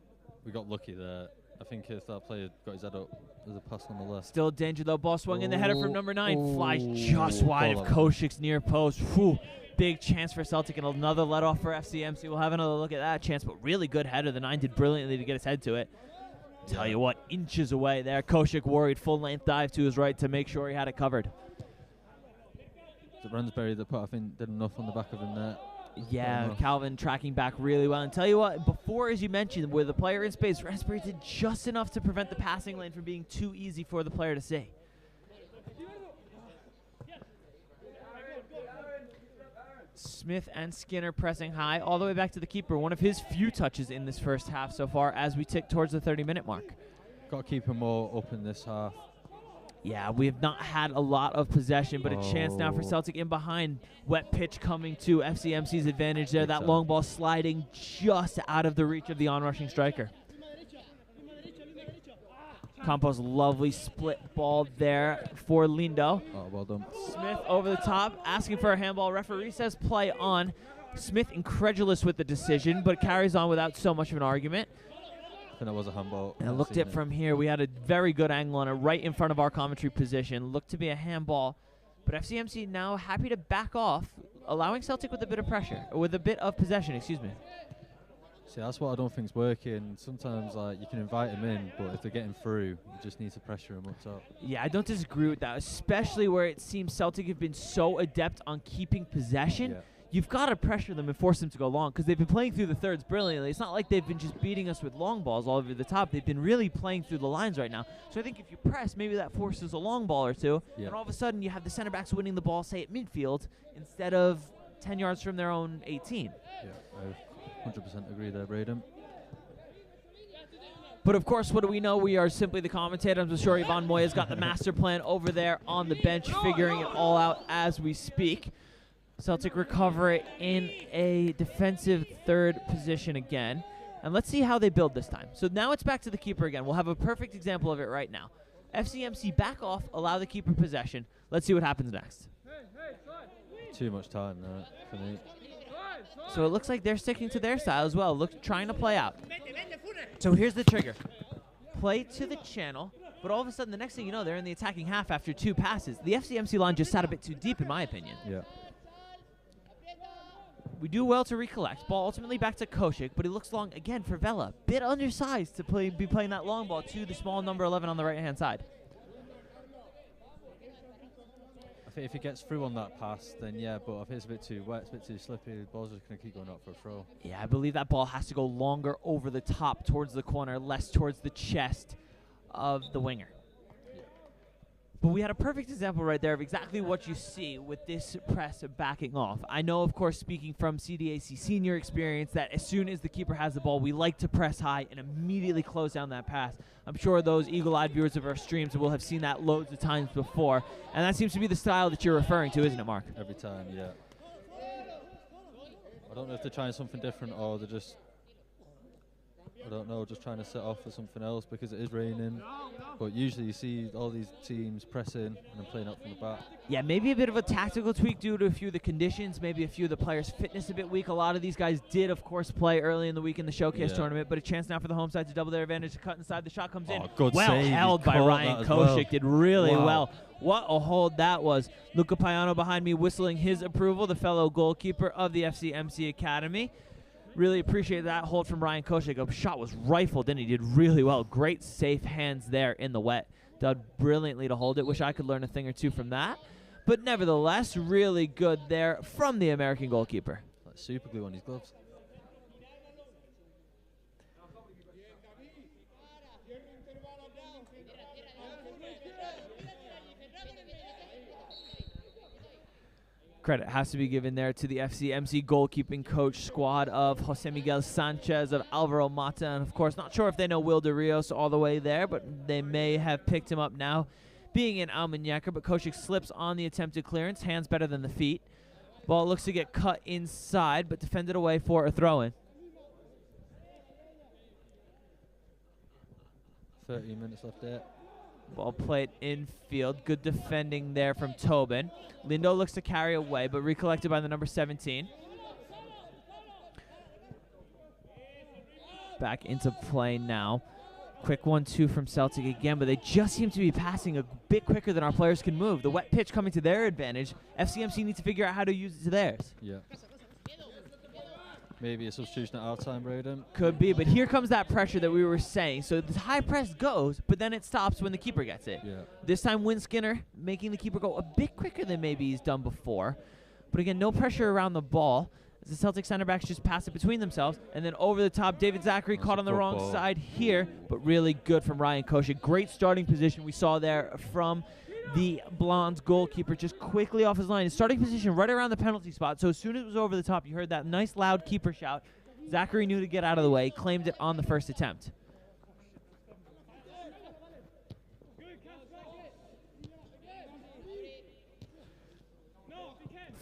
We got lucky there. I think if that player got his head up, there's a pass on the left. Still danger though. Ball swung in the header from number 9. Flies just Ooh. wide of Ball on. Koshik's near post. Whew. Big chance for Celtic and another let off for FCMC. We'll have another look at that chance, but really good header. The 9 did brilliantly to get his head to it. Tell you what, inches away there. Koshik worried, full length dive to his right to make sure he had it covered. The Ransbury that put, I think, did enough on the back of him there. Yeah, Calvin tracking back really well. And tell you what, before, as you mentioned, with the player in space, Ransbury did just enough to prevent the passing lane from being too easy for the player to see. Smith and Skinner pressing high all the way back to the keeper. One of his few touches in this first half so far as we tick towards the 30-minute mark. Got to keep him more up in this half. Yeah, we have not had a lot of possession, but a chance now for Celtic in behind. Wet pitch coming to FCMC's advantage there. That long ball sliding just out of the reach of the onrushing striker. Campos, lovely split ball there for Lindo. Oh, well done. Smith over the top, asking for a handball. Referee says play on. Smith incredulous with the decision, but carries on without so much of an argument. I think that was a handball. And looked at from here. We had a very good angle on it right in front of our commentary position. Looked to be a handball, but FCMC now happy to back off, allowing Celtic with a bit of pressure, or with a bit of possession, excuse me. See, that's what I don't think's working. Sometimes like you can invite them in, but if they're getting through, you just need to pressure them up top. Yeah, I don't disagree with that, especially where it seems Celtic have been so adept on keeping possession. Yeah. You've got to pressure them and force them to go long because they've been playing through the thirds brilliantly. It's not like they've been just beating us with long balls all over the top. They've been really playing through the lines right now. So I think if you press, maybe that forces a long ball or two, and all of a sudden you have the center backs winning the ball, say, at midfield instead of 10 yards from their own 18. Yeah, I 100% agree there, Braden. But of course, what do we know? We are simply the commentators. I'm sure Ivan Moya's got the master plan over there on the bench, figuring it all out as we speak. Celtic recover it in a defensive third position again. And let's see how they build this time. So now it's back to the keeper again. We'll have a perfect example of it right now. FCMC back off, allow the keeper possession. Let's see what happens next. Too much time there for me. So it looks like they're sticking to their style as well, trying to play out. So here's the trigger. Play to the channel, but all of a sudden, the next thing you know, they're in the attacking half after 2 passes. The FCMC line just sat a bit too deep, in my opinion. Yeah. We do well to recollect. Ball ultimately back to Koshik, but he looks long again for Vela. Bit undersized to be playing that long ball to the small number 11 on the right-hand side. I think if he gets through on that pass, then yeah, but if it's a bit too wet, it's a bit too slippy, the ball's just going to keep going up for a throw. Yeah, I believe that ball has to go longer over the top towards the corner, less towards the chest of the winger. But we had a perfect example right there of exactly what you see with this press backing off. I know, of course, speaking from CDAC senior experience, that as soon as the keeper has the ball, we like to press high and immediately close down that pass. I'm sure those eagle-eyed viewers of our streams will have seen that loads of times before. And that seems to be the style that you're referring to, isn't it, Mark? Every time, yeah. I don't know if they're trying something different or they're just, I don't know, just trying to set off for something else because it is raining. But usually you see all these teams pressing and then playing up from the back. Yeah, maybe a bit of a tactical tweak due to a few of the conditions, maybe a few of the players' fitness a bit weak. A lot of these guys did, of course, play early in the week in the Showcase tournament, but a chance now for the home side to double their advantage to cut inside. The shot comes in. Good well save. held by Ryan Koshik. Did really well. What a hold that was. Luca Paiano behind me whistling his approval, the fellow goalkeeper of the FCMC Academy. Really appreciate that hold from Ryan Koshik. A shot was rifled and he did really well. Great safe hands there in the wet. Done brilliantly to hold it. Wish I could learn a thing or two from that. But nevertheless, really good there from the American goalkeeper. Like super glue on his gloves. Credit has to be given there to the FCMC goalkeeping coach squad of Jose Miguel Sanchez, of Alvaro Mata, and of course, not sure if they know Will de Rios all the way there, but they may have picked him up now, being in Almun, but Koshik slips on the attempted clearance, hands better than the feet. Ball looks to get cut inside, but defended away for a throw-in. 30 minutes left there. Ball played infield. Good defending there from Tobin. Lindo looks to carry away, but recollected by the number 17. Back into play now. Quick 1-2 from Celtic again, but they just seem to be passing a bit quicker than our players can move. The wet pitch coming to their advantage. FCMC needs to figure out how to use it to theirs. Yeah. Maybe a substitution at our time, Braden. Could be, but here comes that pressure that we were saying. So the high press goes, but then it stops when the keeper gets it. Yeah. This time, Win Skinner making the keeper go a bit quicker than maybe he's done before. But again, no pressure around the ball. The Celtic center backs just pass it between themselves, and then over the top, David Zachary caught on the wrong side here, but really good from Ryan Kosha. Great starting position we saw there from the Blondes goalkeeper, just quickly off his line. His starting position right around the penalty spot, so as soon as it was over the top, you heard that nice loud keeper shout. Zachary knew to get out of the way, claimed it on the first attempt.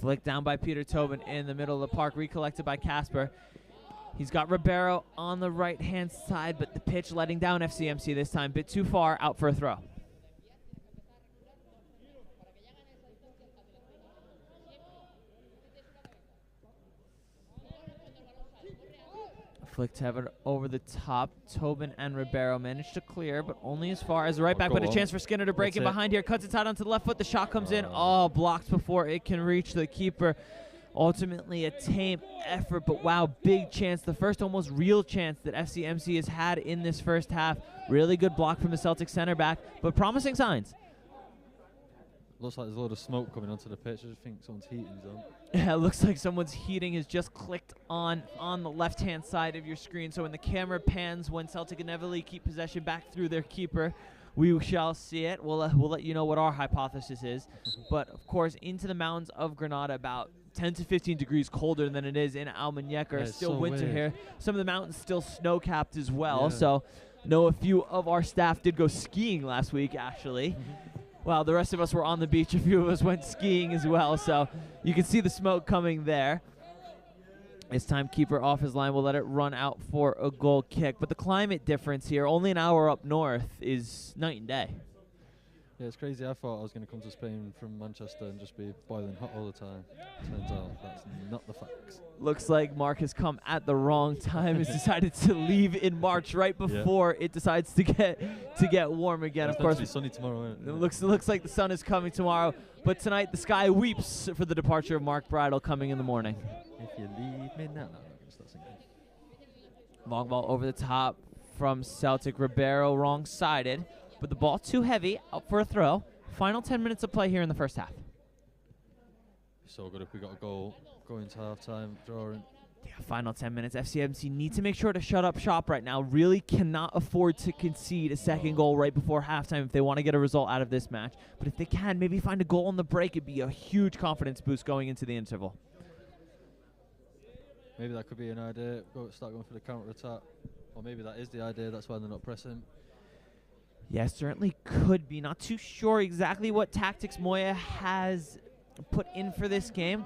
Flicked down by Peter Tobin in the middle of the park, recollected by Casper. He's got Ribeiro on the right-hand side, but the pitch letting down FCMC this time. Bit too far, out for a throw. Flicked Heaven over the top. Tobin and Ribeiro managed to clear, but only as far as the right back. But a chance for Skinner to break in behind here. Cuts it out onto the left foot. The shot comes in. Oh, blocked before it can reach the keeper. Ultimately a tame effort, but wow, big chance. The first almost real chance that FCMC has had in this first half. Really good block from the Celtic center back, but promising signs. Looks like there's a lot of smoke coming onto the pitch. I just think someone's heating on. Yeah, it looks like someone's heating has just clicked on the left-hand side of your screen. So when the camera pans, when Celtic inevitably keep possession back through their keeper, we shall see it. We'll let you know what our hypothesis is. But, of course, into the mountains of Granada, about 10 to 15 degrees colder than it is in Almun. Yeah, still so winter weird. here. Some of the mountains still snow-capped as well. Yeah. So know a few of our staff did go skiing last week, actually. Well, the rest of us were on the beach. A few of us went skiing as well, so you can see the smoke coming there. This time, keeper off his line. We'll let it run out for a goal kick. But the climate difference here, only an hour up north, is night and day. Yeah, it's crazy. I thought I was going to come to Spain from Manchester and just be boiling hot all the time. Turns out that's not the facts. Looks like Mark has come at the wrong time. Has decided to leave in March right before it decides to get warm again. It's of course, meant to be sunny tomorrow. Isn't it? It looks like the sun is coming tomorrow. But tonight the sky weeps for the departure of Mark Bridle coming in the morning. If you leave me now, I'm going to start singing. Long ball over the top from Celtic. Ribeiro wrong-sided. But the ball too heavy, up for a throw. Final 10 minutes of play here in the first half. So good if we got a goal going to half-time, drawing. Yeah, final 10 minutes. FCMC need to make sure to shut up shop right now. Really cannot afford to concede a second goal right before halftime if they want to get a result out of this match. But if they can, maybe find a goal on the break, it'd be a huge confidence boost going into the interval. Maybe that could be an idea. Start going for the counter-attack. Or maybe that is the idea. That's why they're not pressing. Yeah, certainly could be. Not too sure exactly what tactics Moya has put in for this game.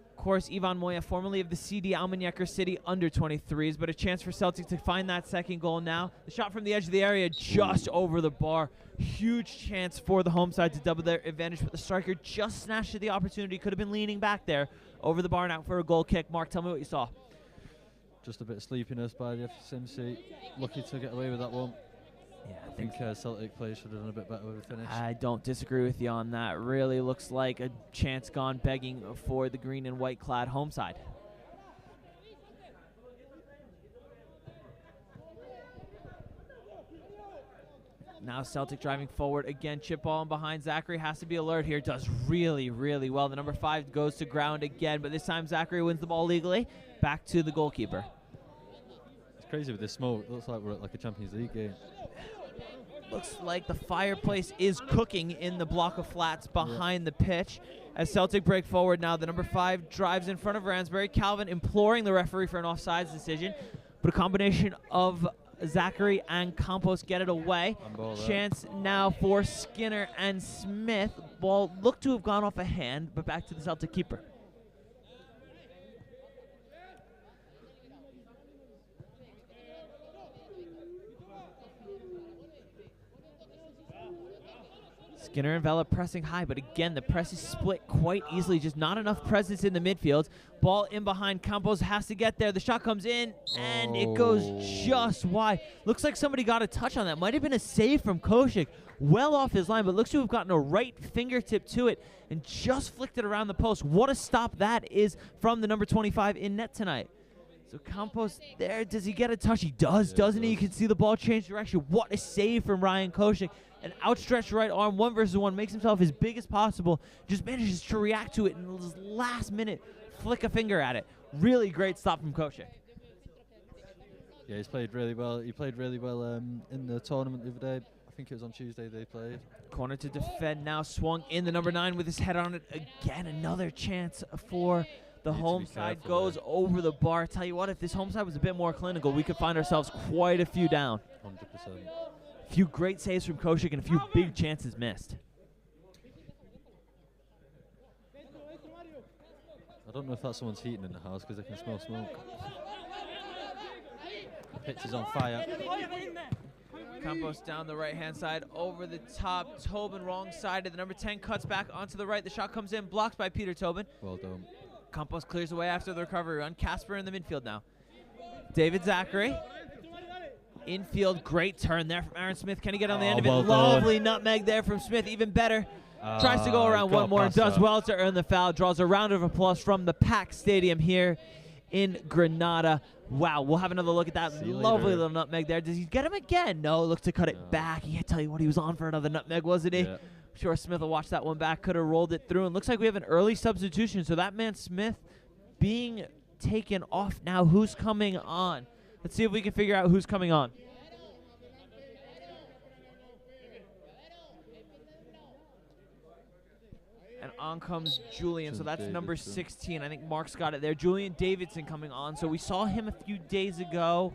Of course, Ivan Moya, formerly of the CD Almun City under-23s, but a chance for Celtic to find that second goal now. The shot from the edge of the area just over the bar. Huge chance for the home side to double their advantage, but the striker just snatched at the opportunity. Could have been leaning back there over the bar and out for a goal kick. Mark, tell me what you saw. Just a bit of sleepiness by the FCMC. Lucky to get away with that one. Yeah, I think Celtic players should have done a bit better with the finish. I don't disagree with you on that. Really looks like a chance gone begging for the green and white clad home side. Now Celtic driving forward again. Chip ball in behind. Zachary has to be alert here. Does really, really well. The number 5 goes to ground again, but this time Zachary wins the ball legally. Back to the goalkeeper. It's crazy with this smoke. It looks like we're at like a Champions League game. Looks like the fireplace is cooking in the block of flats behind the pitch. As Celtic break forward now, the number 5 drives in front of Ransbury. Calvin imploring the referee for an offsides decision, but a combination of Zachary and Campos get it away. Chance now for Skinner and Smith. Ball looked to have gone off a hand, but back to the Celtic keeper. Skinner and Vela pressing high, but again, the press is split quite easily. Just not enough presence in the midfield. Ball in behind. Campos has to get there. The shot comes in, and it goes just wide. Looks like somebody got a touch on that. Might have been a save from Koshik. Well off his line, but looks to have gotten a right fingertip to it and just flicked it around the post. What a stop that is from the number 25 in net tonight. So Campos there, does he get a touch? He does, doesn't he? You can see the ball change direction. What a save from Ryan Koshik. An outstretched right arm, 1-versus-1, makes himself as big as possible. Just manages to react to it in his last minute, flick a finger at it. Really great stop from Koshik. Yeah, he's played really well. He played really well in the tournament the other day. I think it was on Tuesday they played. Corner to defend now, swung in the number 9 with his head on it. Again, another chance for the home side. Goes over the bar. Tell you what, if this home side was a bit more clinical, we could find ourselves quite a few down. 100%. A few great saves from Koshik and a few big chances missed. I don't know if that's someone's heating in the house because I can smell smoke. The pitch is on fire. Campos down the right-hand side, over the top. Tobin wrong side of the number 10, cuts back onto the right. The shot comes in, blocked by Peter Tobin. Well done. Campos clears away after the recovery run. Casper in the midfield now. David Zachary. Infield, great turn there from Aaron Smith. Can he get on the end of it? Lovely nutmeg there from Smith, even better. Tries to go around one more and does well to earn the foul. Draws a round of applause from the packed stadium here in Granada. Wow, we'll have another look at that lovely little nutmeg there. Does he get him again? No, looks to cut it back. He tell you what, he was on for another nutmeg, wasn't he? Yeah. I'm sure Smith will watch that one back. Could have rolled it through. And looks like we have an early substitution. So that man Smith being taken off now. Who's coming on? Let's see if we can figure out who's coming on. And on comes Julian, so that's number 16. I think Mark's got it there. Julian Davidson coming on. So we saw him a few days ago,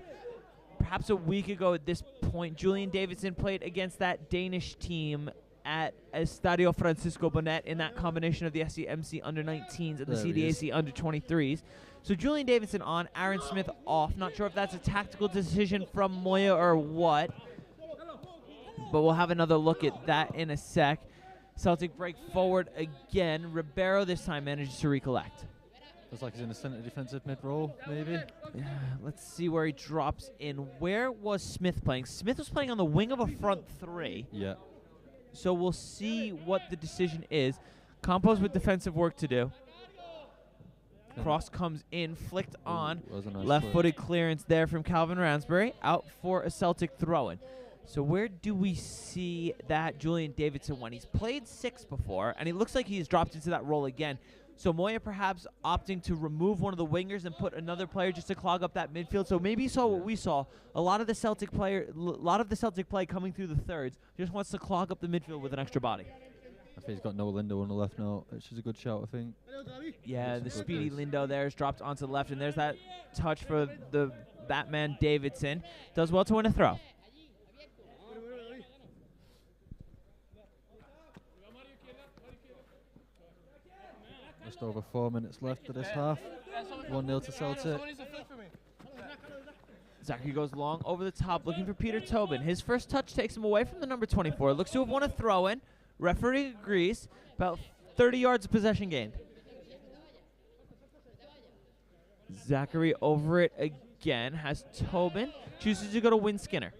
perhaps a week ago at this point. Julian Davidson played against that Danish team at Estadio Francisco Bonet in that combination of the SCMC under-19s and the CDAC under-23s. So Julian Davidson on, Aaron Smith off. Not sure if that's a tactical decision from Moya or what, but we'll have another look at that in a sec. Celtic break forward again. Ribeiro this time manages to recollect. Looks like he's in the center defensive mid-roll, maybe. Yeah, let's see where he drops in. Where was Smith playing? Smith was playing on the wing of a front three. Yeah. So we'll see what the decision is. Campos with defensive work to do. Cross comes in, flicked on. Nice left-footed clearance there from Calvin Ransbury. Out for a Celtic throw-in. So where do we see that Julian Davidson went? He's played 6 before, and he looks like he's dropped into that role again. So Moya perhaps opting to remove one of the wingers and put another player just to clog up that midfield. So maybe he saw what we saw. A lot of the Celtic play coming through the thirds. Just wants to clog up the midfield with an extra body. I think he's got no Lindo on the left now, which is a good shout, I think. Yeah, the speedy Lindo there is dropped onto the left, and there's that touch for the Batman Davidson. Does well to win a throw. Just over 4 minutes left of this half. 1-0 to Celtic. Zachary goes long over the top, looking for Peter Tobin. His first touch takes him away from the number 24. Looks to have won a throw-in. Referee agrees. About 30 yards of possession gained. Zachary over it again. Has Tobin. Chooses to go to Win Skinner.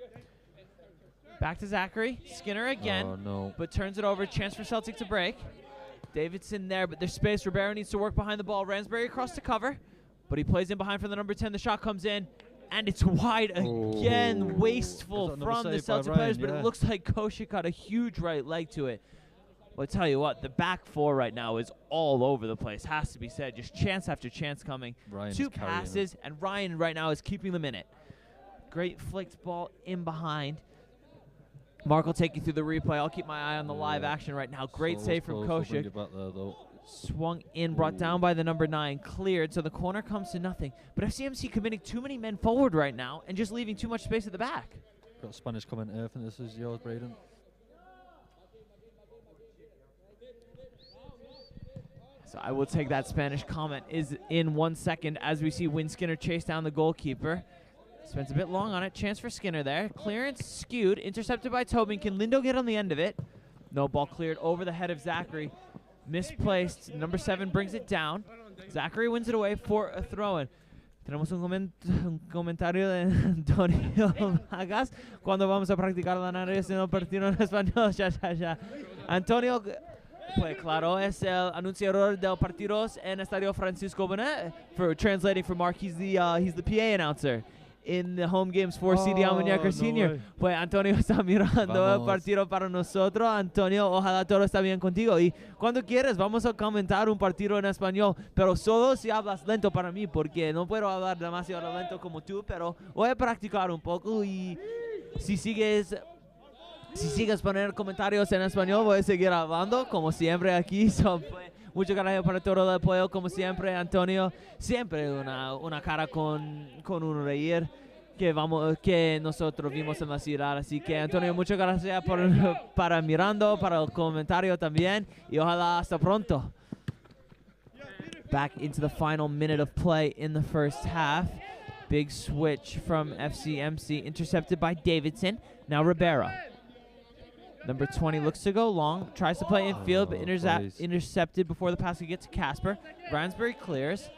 Back to Zachary. Skinner again. Oh, no. But turns it over. Chance for Celtic to break. Davidson there, but there's space. Ribeiro needs to work behind the ball. Ransbury across to cover, but he plays in behind for the number 10. The shot comes in, and it's wide again. Wasteful from the Celtic players, but it looks like Koshik got a huge right leg to it. Well, I tell you what, the back four right now is all over the place, has to be said. Just chance after chance coming. Ryan 2 passes, and Ryan right now is keeping them in it. Great flicked ball in behind. Mark will take you through the replay. I'll keep my eye on the live action right now. Great save from Koshik. Swung in, brought down by the number 9, cleared, so the corner comes to nothing. But FCMC committing too many men forward right now and just leaving too much space at the back. Got Spanish comment here. I think this is yours, Braden. So I will take that Spanish comment is in 1 second as we see Win Skinner chase down the goalkeeper. Spends a bit long on it. Chance for Skinner there. Clearance skewed. Intercepted by Tobin. Can Lindo get on the end of it? No, ball cleared over the head of Zachary. Misplaced. Number 7 brings it down. Zachary wins it away for a throw-in. Tenemos un comentario de Antonio Vargas cuando vamos a practicar la narración del partido en español. Ya. Antonio, pues claro, es el anunciador del partidos en Estadio Francisco Bonet. For translating for Mark, he's the PA announcer in the home games for CD Almun Senior. Pues Antonio está mirando el partido para nosotros. Antonio, ojalá todo está bien contigo. Y cuando quieras, vamos a comentar un partido en español, pero solo si hablas lento para mí, porque no puedo hablar demasiado lento como tú, pero voy a practicar un poco y si sigues poniendo comentarios en español, voy a seguir hablando, como siempre aquí. Muchas gracias por todo el apoyo, como siempre, Antonio. Siempre una cara con un reír que nosotros vimos en la ciudad. Así que, Antonio, muchas gracias para mirando, para el comentario también. Y ojalá hasta pronto. Back into the final minute of play in the first half. Big switch from FCMC, intercepted by Davidson. Now Ribeiro. Number 20 looks to go long, tries to play infield, but intercepted before the pass could get to Casper. Bransbury clears.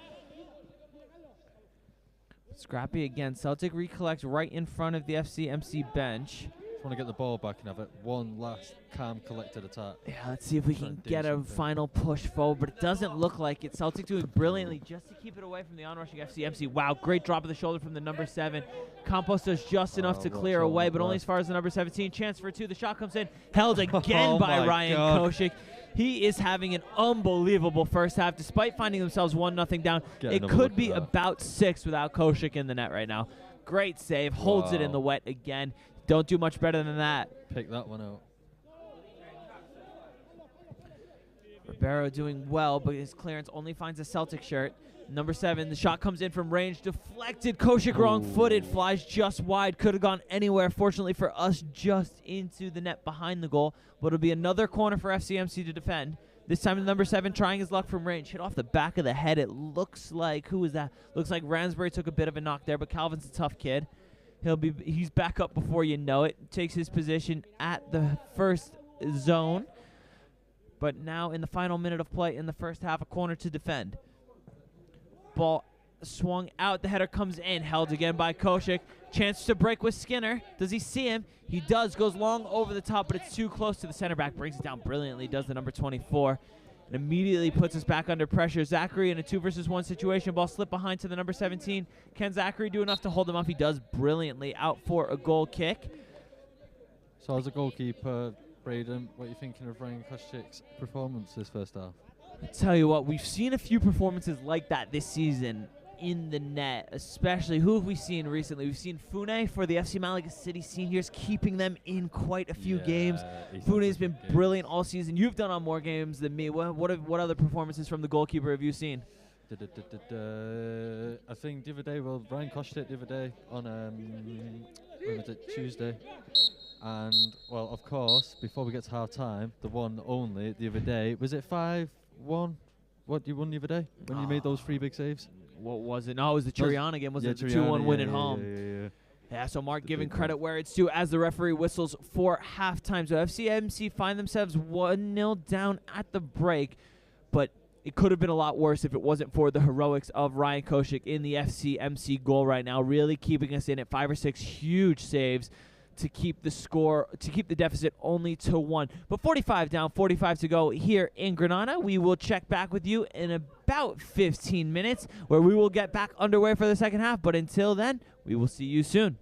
Scrappy again. Celtic recollects right in front of the FCMC bench. Just want to get the ball back and have it one last calm, collected attack. Yeah, let's see if we can get a final push forward, but it doesn't look like it. Celtic doing brilliantly just to keep it away from the onrushing FCMC. Wow, great drop of the shoulder from the number 7. Campos does just enough to clear away, but only as far as the number 17. Chance for 2. The shot comes in, held again by Ryan Koshik. He is having an unbelievable first half, despite finding themselves 1-0 down. It could be about 6 without Koshik in the net right now. Great save, holds it in the wet again. Don't do much better than that. Pick that one out. Ribeiro doing well, but his clearance only finds a Celtic shirt. Number 7, the shot comes in from range, deflected. Koshik wrong-footed, flies just wide. Could have gone anywhere. Fortunately for us, just into the net behind the goal. But it'll be another corner for FCMC to defend. This time the number 7 trying his luck from range. Hit off the back of the head. It looks like, who was that? Looks like Ransbury took a bit of a knock there, but Calvin's a tough kid. He's back up before you know it. Takes his position at the first zone. But now in the final minute of play in the first half, a corner to defend. Ball swung out. The header comes in. Held again by Koshik. Chance to break with Skinner. Does he see him? He does. Goes long over the top, but it's too close to the center back. Brings it down brilliantly. Does the number 24. And immediately puts us back under pressure. Zachary in a 2-versus-1 situation. Ball slipped behind to the number 17. Can Zachary do enough to hold him off? He does brilliantly. Out for a goal kick. So as a goalkeeper, Braden, what are you thinking of Ryan Koshik's performance this first half? I tell you what, we've seen a few performances like that this season in the net, especially. Who have we seen recently? We've seen Fune for the FC Malaga City Seniors, keeping them in quite a few games. Fune's been brilliant all season. You've done on more games than me. What other performances from the goalkeeper have you seen? I think the other day, Ryan Koshik the other day on, when was it, Tuesday? And, well, of course, before we get to half-time, the one only the other day, was it 5-1? What, you won the other day when you made those 3 big saves? What was it? No, it was the Triana game, wasn't it? The 2-1 win at home. Yeah, so Mark giving credit where it's due as the referee whistles for halftime. So FCMC find themselves 1-0 down at the break, but it could have been a lot worse if it wasn't for the heroics of Ryan Koshik in the FCMC goal right now, really keeping us in at 5 or 6 huge saves to keep the score, to keep the deficit only to 1. But 45 down, 45 to go here in Granada. We will check back with you in about 15 minutes where we will get back underway for the second half. But until then, we will see you soon.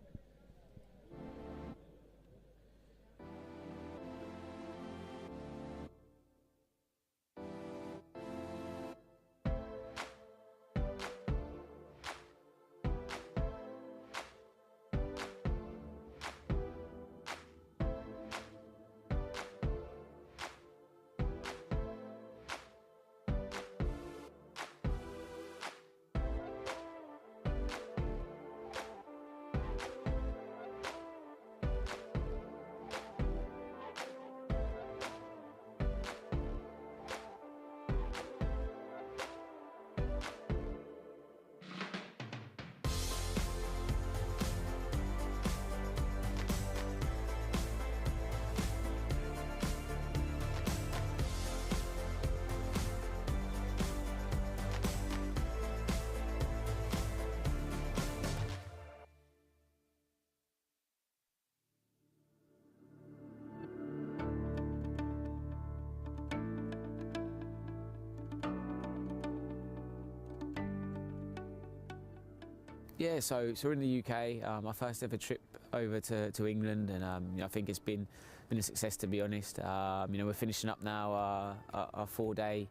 Yeah, so we're in the UK. My first ever trip over to England, and I think it's been a success, to be honest. We're finishing up now our 4-day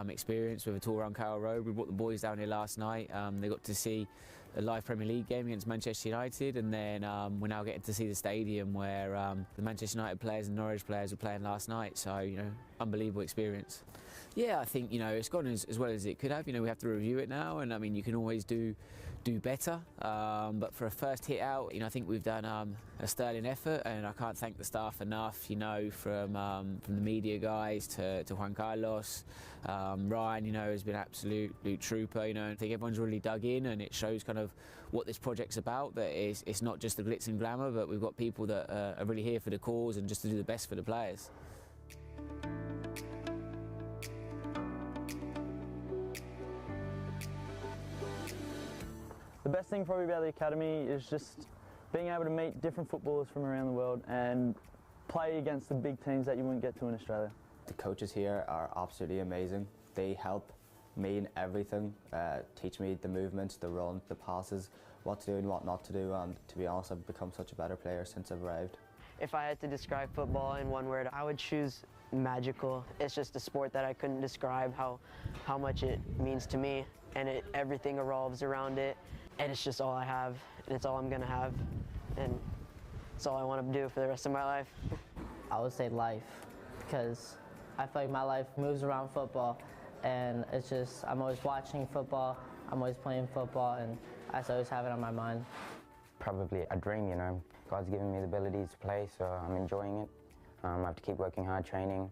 experience with a tour around Carroll Road. We brought the boys down here last night. They got to see a live Premier League game against Manchester United, and then we're now getting to see the stadium where the Manchester United players and Norwich players were playing last night. So unbelievable experience. Yeah, I think it's gone as well as it could have. We have to review it now, and I mean you can always do better. But for a first hit out, I think we've done a sterling effort, and I can't thank the staff enough. From the media guys to Juan Carlos, Ryan. Has been an absolute trooper. I think everyone's really dug in, and it shows kind of what this project's about. That it's not just the glitz and glamour, but we've got people that are really here for the cause and just to do the best for the players. The best thing probably about the academy is just being able to meet different footballers from around the world and play against the big teams that you wouldn't get to in Australia. The coaches here are absolutely amazing. They help me in everything, teach me the movements, the run, the passes, what to do and what not to do, and to be honest, I've become such a better player since I've arrived. If I had to describe football in one word, I would choose magical. It's just a sport that I couldn't describe how much it means to me, and everything revolves around it. And it's just all I have, and it's all I'm gonna have, and it's all I want to do for the rest of my life. I would say life, because I feel like my life moves around football, and it's just, I'm always watching football, I'm always playing football, and I just always have it on my mind. Probably a dream, God's given me the abilities to play, so I'm enjoying it. I have to keep working hard, training,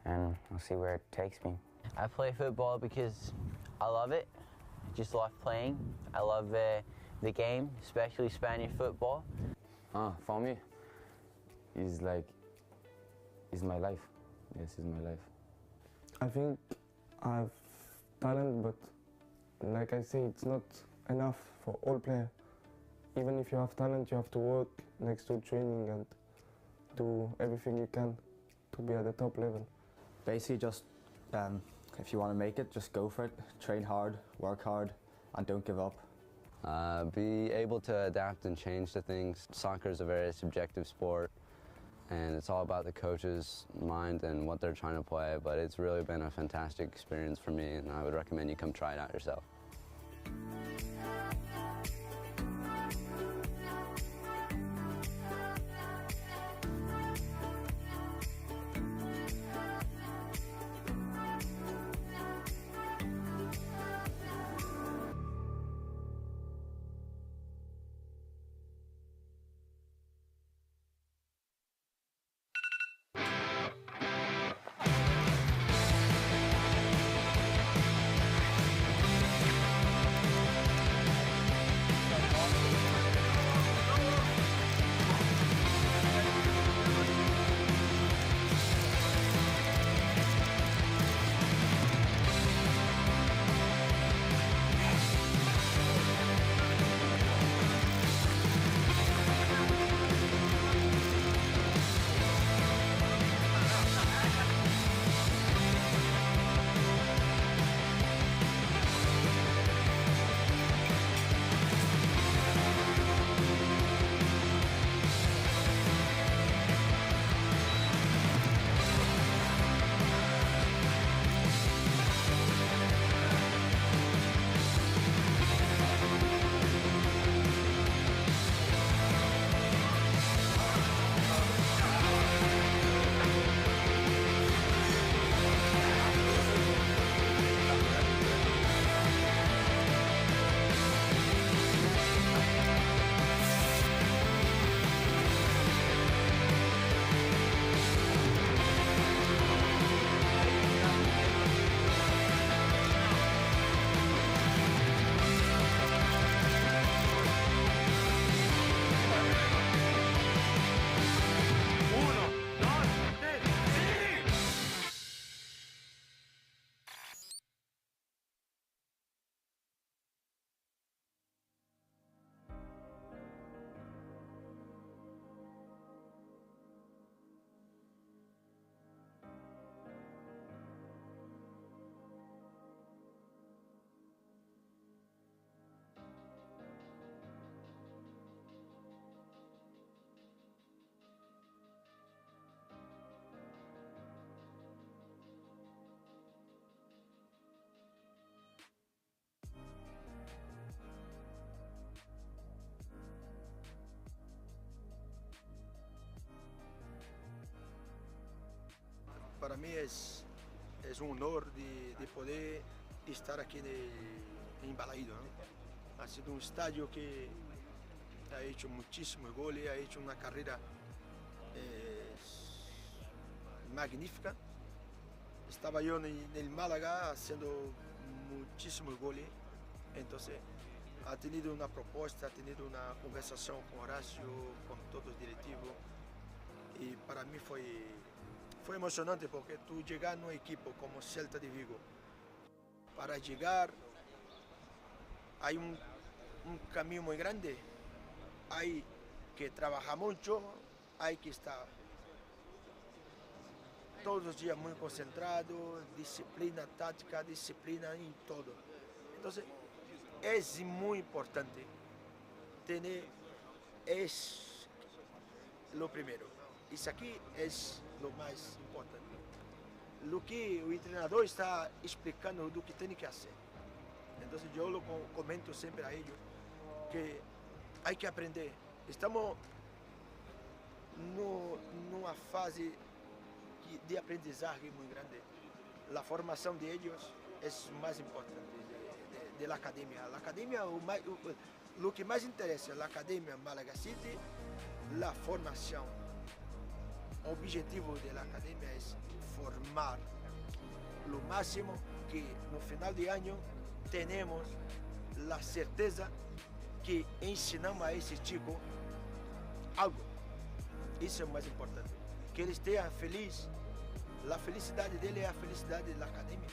and I'll see where it takes me. I play football because I love it. I just love playing. I love the game, especially Spanish football. For me, it's my life. Yes, it's my life. I think I have talent, but like I say, it's not enough for all players. Even if you have talent, you have to work next to training and do everything you can to be at the top level. Basically just, if you want to make it, just go for it. Train hard, work hard, and don't give up. Be able to adapt and change to things. Soccer is a very subjective sport, and it's all about the coach's mind and what they're trying to play, but it's really been a fantastic experience for me, and I would recommend you come try it out yourself. para mí es un honor de poder estar aquí en Balaído, ¿no? Ha sido un estadio que ha hecho muchísimos goles, ha hecho una carrera magnífica. Estaba yo en el Málaga haciendo muchísimos goles, entonces ha tenido una propuesta, ha tenido una conversación con Horacio, con todos los directivos, y para mí fue emocionante porque tú llegar a un equipo como Celta de Vigo, para llegar hay un camino muy grande, hay que trabajar mucho, hay que estar todos los días muy concentrado, disciplina táctica, disciplina en todo. Entonces es muy importante tener, es lo primero. Isso aquí es lo más importante. Lo que el entrenador está explicando lo que tiene que hacer. Entonces yo lo comento siempre a ellos que hay que aprender. Estamos en una fase de aprendizaje muy grande. La formación de ellos es más importante de la academia. La academia, lo que más interesa, la academia Malaga City, la formación. El objetivo de la academia es formar lo máximo que no final de año tenemos la certeza que ensinamos a ese chico algo. Eso es más importante. Que ele esteja feliz, a felicidade dele é a felicidade da academia.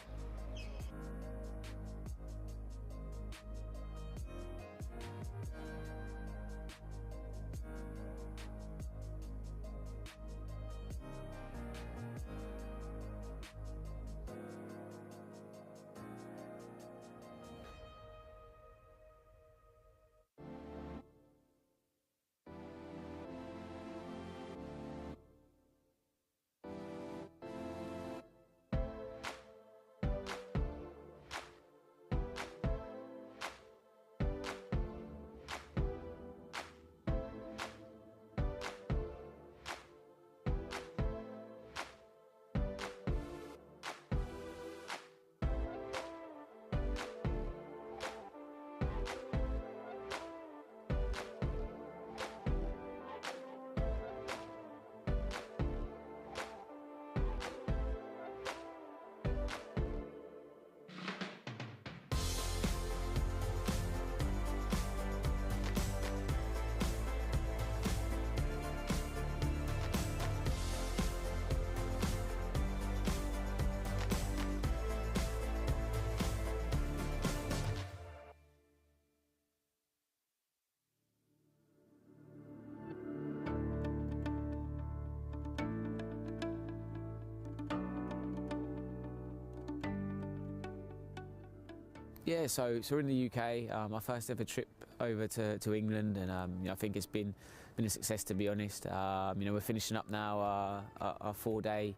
Yeah, so we're in the UK. My first ever trip over to England, and I think it's been a success, to be honest. We're finishing up now our 4-day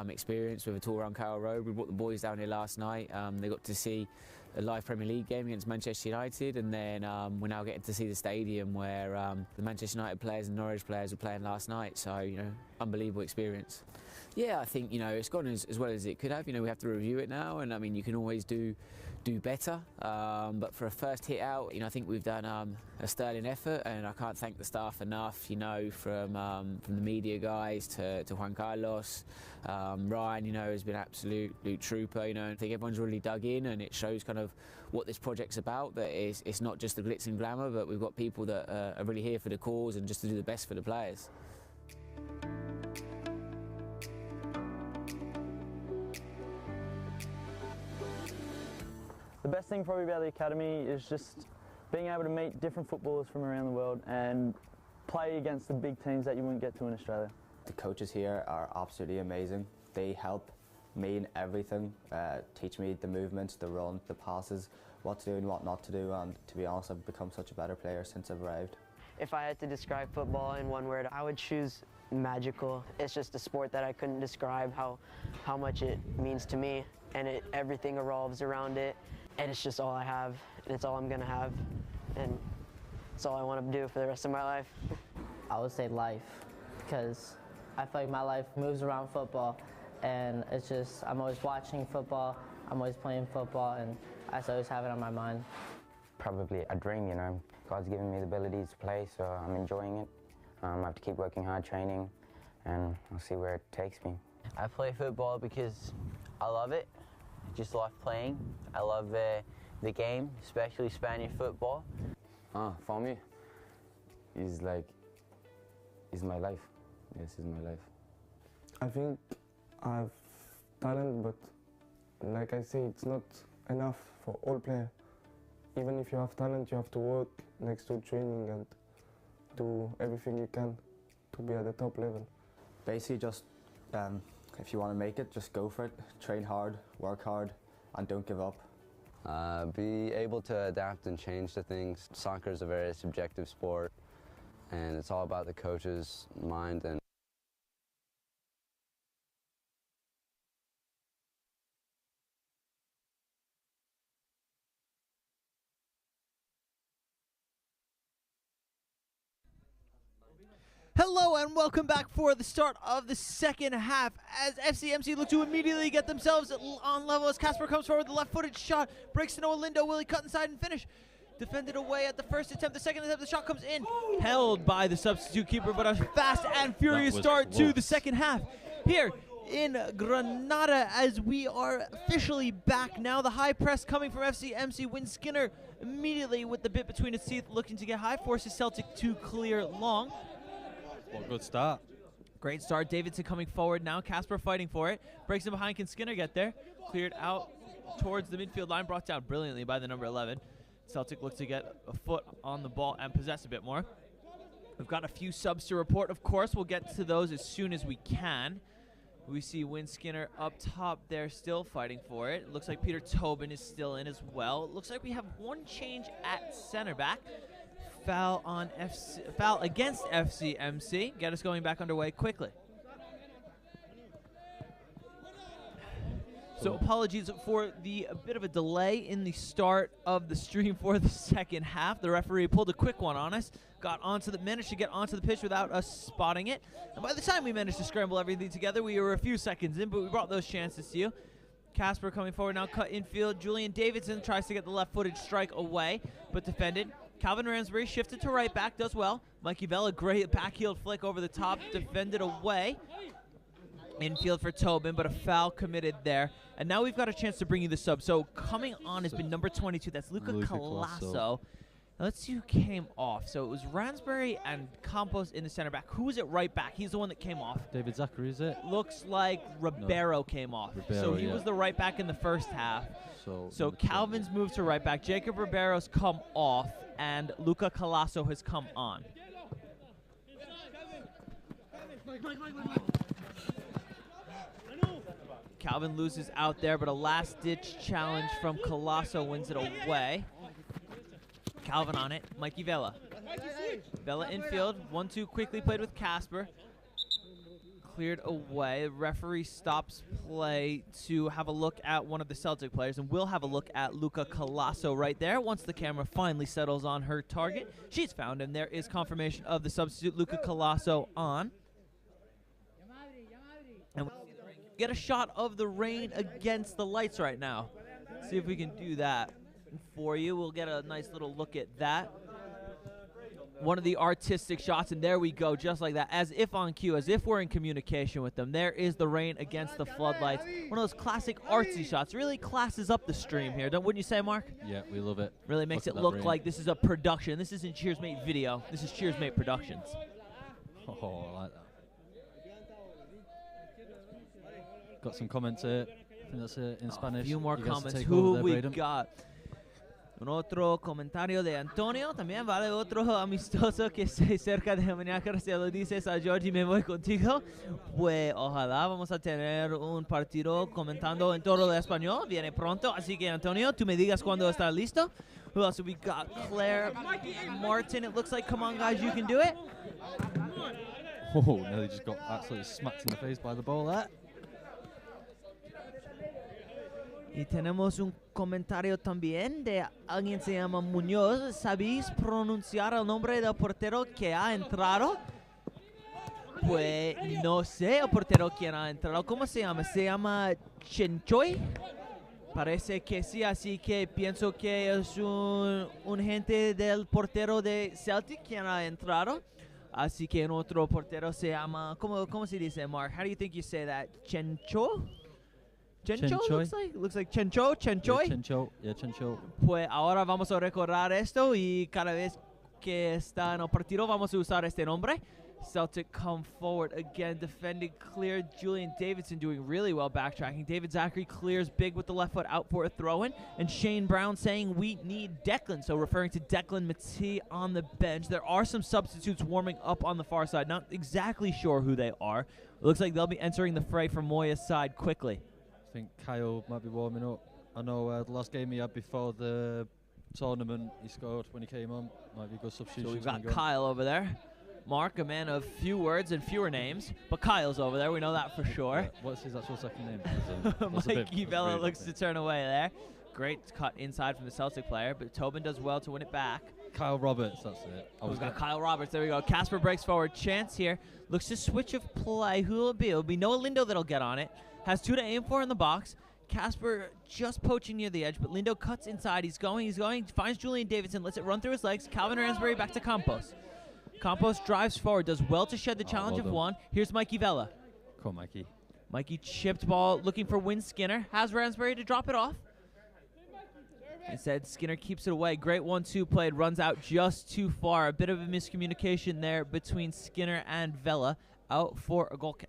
experience with a tour around Carroll Road. We brought the boys down here last night. They got to see a live Premier League game against Manchester United, and then we're now getting to see the stadium where the Manchester United players and Norwich players were playing last night. So, unbelievable experience. Yeah, I think, it's gone as well as it could have. We have to review it now, and I mean, you can always do better. But for a first hit out, I think we've done a sterling effort, and I can't thank the staff enough, from the media guys to Juan Carlos. Ryan, has been an absolute trooper, I think everyone's really dug in, and it shows kind of what this project's about, that it's not just the glitz and glamour, but we've got people that are really here for the cause and just to do the best for the players. The best thing probably about the academy is just being able to meet different footballers from around the world and play against the big teams that you wouldn't get to in Australia. The coaches here are absolutely amazing. They help me in everything, teach me the movements, the run, the passes, what to do and what not to do, and to be honest, I've become such a better player since I've arrived. If I had to describe football in one word, I would choose magical. It's just a sport that I couldn't describe how much it means to me, and everything revolves around it, and it's just all I have, and it's all I'm gonna have, and it's all I want to do for the rest of my life. I would say life, because I feel like my life moves around football, and it's just I'm always watching football, I'm always playing football, and I always have it on my mind. Probably a dream, you know. God's given me the abilities to play, so I'm enjoying it. I have to keep working hard, training, and I'll see where it takes me. I play football because I love it. I just love playing. I love the game, especially Spanish football. For me, it's my life. Yes, it's my life. I think I have talent, but like I say, it's not enough for all players. Even if you have talent, you have to work next to training and do everything you can to be at the top level. Basically, just if you want to make it, just go for it. Train hard, work hard, and don't give up. Be able to adapt and change to things. Soccer is a very subjective sport, and it's all about the coach's mind and Hello and welcome back for the start of the second half as FCMC look to immediately get themselves on level as Casper comes forward with the left-footed shot, breaks to Noah Lindo, Willie cut inside and finish. Defended away at the first attempt, the second attempt, the shot comes in, held by the substitute keeper, but a fast and furious start to the second half here in Granada as we are officially back now. The high press coming from FCMC, Win Skinner immediately with the bit between his teeth looking to get high, forces Celtic to clear long. Well, good start. Great start. Davidson coming forward now. Casper fighting for it. Breaks in behind. Can Skinner get there? Cleared out towards the midfield line. Brought down brilliantly by the number 11. Celtic looks to get a foot on the ball and possess a bit more. We've got a few subs to report, of course. We'll get to those as soon as we can. We see Win Skinner up top there still fighting for it. Looks like Peter Tobin is still in as well. It looks like we have one change at center back. Foul against FCMC. Get us going back underway quickly. So apologies for the bit of a delay in the start of the stream for the second half. The referee pulled a quick one on us. Managed to get onto the pitch without us spotting it. And by the time we managed to scramble everything together, we were a few seconds in, but we brought those chances to you. Casper coming forward now, cut infield. Julian Davidson tries to get the left-footed strike away, but defended. Calvin Ransbury shifted to right back, does well. Mikey Vela, great backheel flick over the top, defended away. Infield for Tobin, but a foul committed there. And now we've got a chance to bring you the sub. So coming on has been number 22. That's Luca Colasso. Now let's see who came off. So it was Ransbury and Campos in the center back. Who was at right back? He's the one that came off. David Zachary, is it? Looks like Ribeiro came off. Ribeiro, so he was the right back in the first half. So So Calvin's moved to right back. Jacob Ribeiro's come off, and Luca Colasso has come on. Calvin loses out there, but a last-ditch challenge from Colasso wins it away. Calvin on it. Mikey Vela. Vela infield. 1-2 quickly played with Casper. Cleared away. The referee stops play to have a look at one of the Celtic players, and we'll have a look at Luca Colasso right there once the camera finally settles on her target. She's found, and there is confirmation of the substitute Luca Colasso on. And we get a shot of the rain against the lights right now. See if we can do that for you. We'll get a nice little look at that. One of the artistic shots, and there we go, just like that, as if on cue, as if we're in communication with them. There is the rain against the floodlights. One of those classic artsy shots. Really classes up the stream here, wouldn't you say, Mark? Yeah, we love it. Really makes it look like this is a production. This isn't Cheersmate Video. This is Cheersmate Productions. Oh, I like that. Got some comments here. I think that's in Spanish. A few more You guys comments. take Who over we there, Braden. got? Un otro comentario de Antonio. También vale otro amistoso que se cerca de mañana. Se lo dices a Georgie, me voy contigo. Pues ojalá vamos a tener un partido comentando en todo el español. Viene pronto. Así que Antonio, tú me digas cuando está listo. Who else have we got? Claire Martin. It looks like, come on, guys, you can do it. Oh, nearly just got absolutely smacked in the face by the ball there. Y tenemos un comentario también de alguien se llama Muñoz. ¿Sabéis pronunciar el nombre del portero que ha entrado? Pues no sé el portero quién ha entrado. ¿Cómo se llama? ¿Se llama Chenchoy? Parece que sí, así que pienso que es un gente del portero de Celtic quien ha entrado. Así que en otro portero se llama, ¿cómo se dice, Mark? How do you think you say that? Chencho? Chencho looks like Chencho, Chenchoy. Yeah, Chencho. Pues ahora vamos a recordar esto y cada vez que está en el partido vamos a usar este nombre. Celtic come forward again, defended, cleared. Julian Davidson doing really well backtracking. David Zachary clears big with the left foot out for a throw-in. And Shane Brown saying we need Declan, so referring to Declan Matee on the bench. There are some substitutes warming up on the far side. Not exactly sure who they are. It looks like they'll be entering the fray from Moya's side quickly. I think Kyle might be warming up. I know the last game he had before the tournament, he scored when he came on. Might be a good substitution. So we've got Kyle over there. Mark, a man of few words and fewer names, but Kyle's over there, we know that for sure. What's his actual second name? Mikey Vela looks to turn away there. Great cut inside from the Celtic player, but Tobin does well to win it back. Kyle Roberts, that's it. We've got Kyle Roberts, there we go. Casper breaks forward, chance here. Looks to switch of play, who will it be? It'll be Noah Lindo that'll get on it. Has two to aim for in the box. Casper just poaching near the edge, but Lindo cuts inside. He's going, finds Julian Davidson, lets it run through his legs. Calvin Ransbury back to Campos. Campos drives forward, does well to shed the challenge of one. Here's Mikey Vela. Come on, Mikey. Mikey chipped ball, looking for Win Skinner. Has Ransbury to drop it off. Instead, Skinner keeps it away. Great 1-2 played, runs out just too far. A bit of a miscommunication there between Skinner and Vela. Out for a goal kick.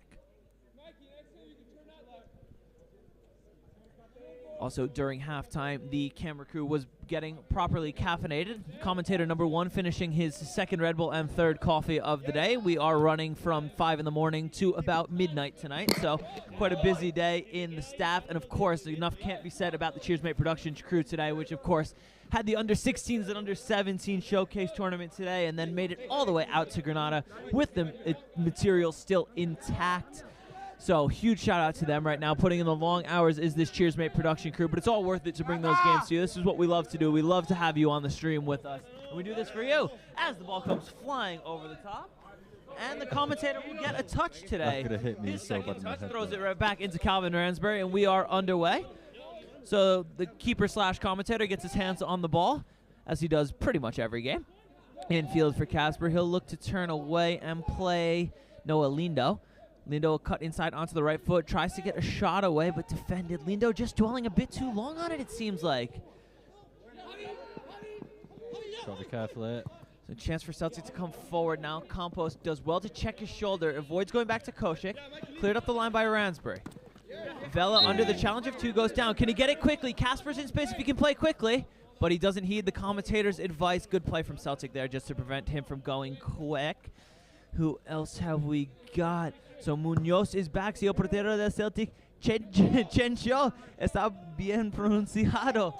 Also, during halftime, the camera crew was getting properly caffeinated. Commentator number one finishing his second Red Bull and third coffee of the day. We are running from 5 in the morning to about midnight tonight, so quite a busy day in the staff. And, of course, enough can't be said about the Cheers Mate Productions crew today, which, of course, had the under-16s and under-17 showcase tournament today and then made it all the way out to Granada with the material still intact. So huge shout out to them right now. Putting in the long hours is this Cheers Mate production crew, but it's all worth it to bring those games to you. This is what we love to do. We love to have you on the stream with us. And we do this for you as the ball comes flying over the top. And the commentator will get a touch today. That could have hit me His so second bad. touch throws it right back into Calvin Ransbury, and we are underway. So the keeper slash commentator gets his hands on the ball, as he does pretty much every game. Infield for Casper. He'll look to turn away and play Noah Lindo. Lindo will cut inside onto the right foot, tries to get a shot away, but defended. Lindo just dwelling a bit too long on it seems like. Got to be careful there. So chance for Celtic to come forward now. Campos does well to check his shoulder, avoids going back to Koshik. Cleared up the line by Ransbury. Vela under the challenge of two goes down. Can he get it quickly? Casper's in space if he can play quickly, but he doesn't heed the commentator's advice. Good play from Celtic there just to prevent him from going quick. Who else have we got? So Munoz is back. Si el portero de Celtic, Chencho, está bien pronunciado.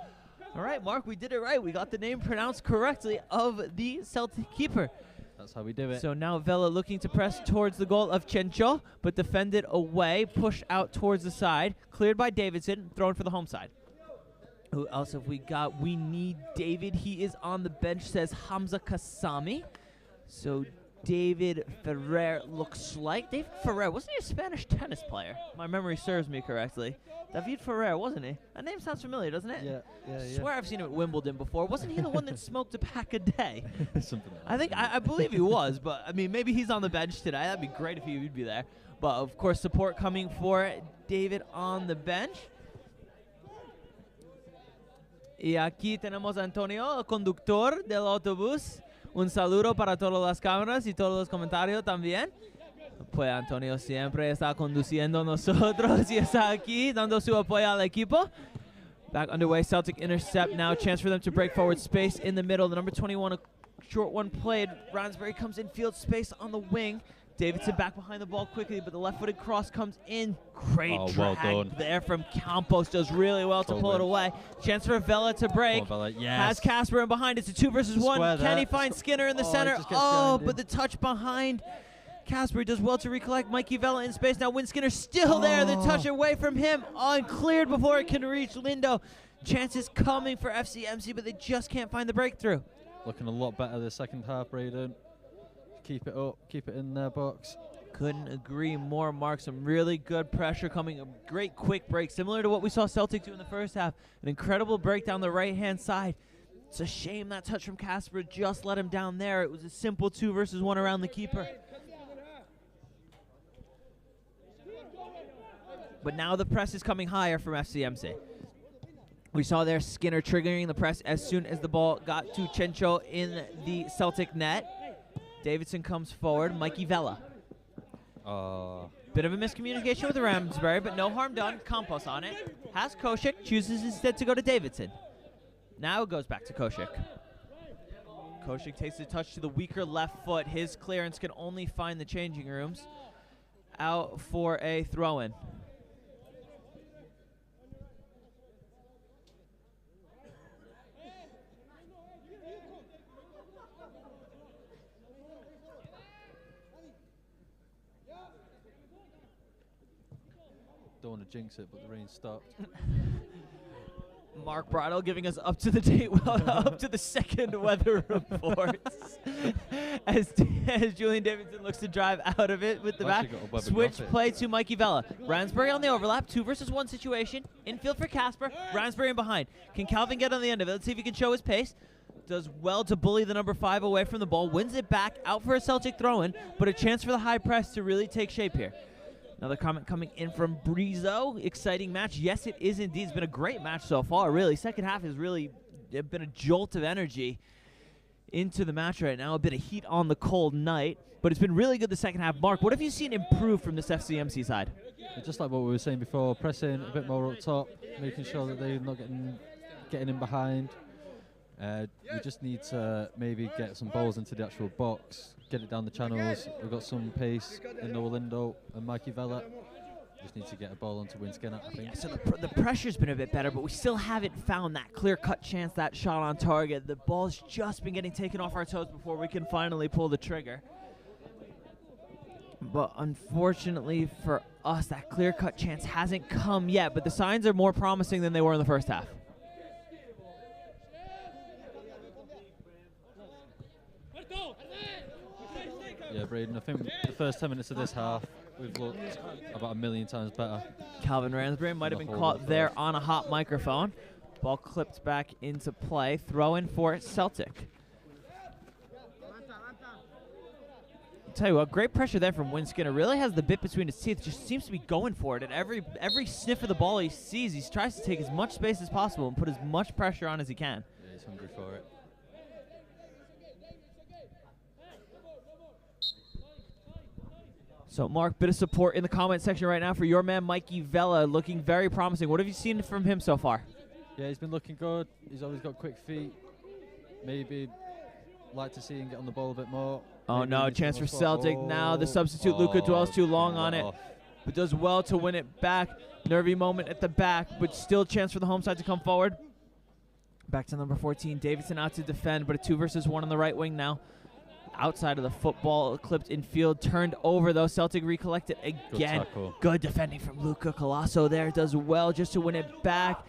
All right, Mark, we did it right. We got the name pronounced correctly of the Celtic keeper. That's how we do it. So now Vela looking to press towards the goal of Chencho, but defended away, pushed out towards the side, cleared by Davidson, thrown for the home side. Who else have we got? We need David. He is on the bench, says Hamza Kasami. So David Ferrer looks like. David Ferrer, wasn't he a Spanish tennis player? My memory serves me correctly. David Ferrer, wasn't he? That name sounds familiar, doesn't it? Yeah. I swear I've seen him at Wimbledon before. Wasn't he the one that smoked a pack a day? Something like that. I believe he was, but I mean, maybe he's on the bench today. That'd be great if he would be there. But of course, support coming for David on the bench. Y aquí tenemos a Antonio, el conductor del autobús. Un saludo para todas las cámaras y todos los comentarios también. Pues Antonio siempre está conduciendo nosotros y está aquí dando su apoyo al equipo. Back underway, Celtic intercept now. Chance for them to break forward. Space in the middle. The number 21, a short one played. Ransbury comes in field space on the wing. Davidson back behind the ball quickly, but the left-footed cross comes in. Great drag there from Campos. Does really well to pull it away. Chance for Vela to break. Has Casper in behind. It's a 2 versus 1. Can he find Skinner in the center? Oh, but the touch behind. Casper does well to recollect. Mikey Vela in space. Now Win Skinner still there. The touch away from him. And cleared before it can reach Lindo. Chances coming for FCMC, but they just can't find the breakthrough. Looking a lot better the second half, Braden. Keep it up. Keep it in their box. Couldn't agree more, Mark. Some really good pressure coming. A great quick break, similar to what we saw Celtic do in the first half. An incredible break down the right-hand side. It's a shame that touch from Casper just let him down there. It was a simple 2 versus 1 around the keeper. But now the press is coming higher from FCMC. We saw there Skinner triggering the press as soon as the ball got to Chencho in the Celtic net. Davidson comes forward. Mikey Vela. Bit of a miscommunication with Ramsbury, but no harm done. Campos on it. Has Koshik. Chooses instead to go to Davidson. Now it goes back to Koshik. Koshik takes a touch to the weaker left foot. His clearance can only find the changing rooms. Out for a throw-in. Don't want to jinx it, but the rain stopped. Mark Bridle giving us up to the date, up to the second weather reports. as Julian Davidson looks to drive out of it with the back. Switch play to Mikey Vela. Ransbury on the overlap, 2 versus 1 situation. Infield for Casper. Ransbury in behind. Can Calvin get on the end of it? Let's see if he can show his pace. Does well to bully the number 5 away from the ball. Wins it back, out for a Celtic throw-in, but a chance for the high press to really take shape here. Another comment coming in from Brizo. Exciting match. Yes, it is indeed. It's been a great match so far, really. Second half has really been a jolt of energy into the match right now. A bit of heat on the cold night, but it's been really good the second half. Mark, what have you seen improve from this FCMC side? Just like what we were saying before, pressing a bit more up top, making sure that they're not getting in behind. We just need to maybe get some balls into the actual box, get it down the channels. We've got some pace in Noah Lindo and Mikey Vela. Just need to get a ball onto Win Skinner, I think. Yeah, so the pressure's been a bit better, but we still haven't found that clear-cut chance, that shot on target. The ball's just been getting taken off our toes before we can finally pull the trigger. But unfortunately for us, that clear-cut chance hasn't come yet, but the signs are more promising than they were in the first half. Yeah, Braden, I think the first 10 minutes of this half, we've looked about 1,000,000 times better. Calvin Ransbury might have been caught there on a hot microphone. Ball clipped back into play. Throw in for Celtic. I'll tell you what, great pressure there from Win Skinner. Really has the bit between his teeth. Just seems to be going for it. At every sniff of the ball he sees, he tries to take as much space as possible and put as much pressure on as he can. Yeah, he's hungry for it. So, Mark, bit of support in the comment section right now for your man, Mikey Vela, looking very promising. What have you seen from him so far? Yeah, he's been looking good. He's always got quick feet. Maybe like to see him get on the ball a bit more. Oh, maybe no, chance for Celtic. Now the substitute, Luca, dwells too long on it, but does well to win it back. Nervy moment at the back, but still chance for the home side to come forward. Back to number 14, Davidson out to defend, but a 2 versus 1 on the right wing now. Outside of the football, clipped in field, turned over though. Celtic recollected again. Good defending from Luca Colasso there. Does well just to win it back.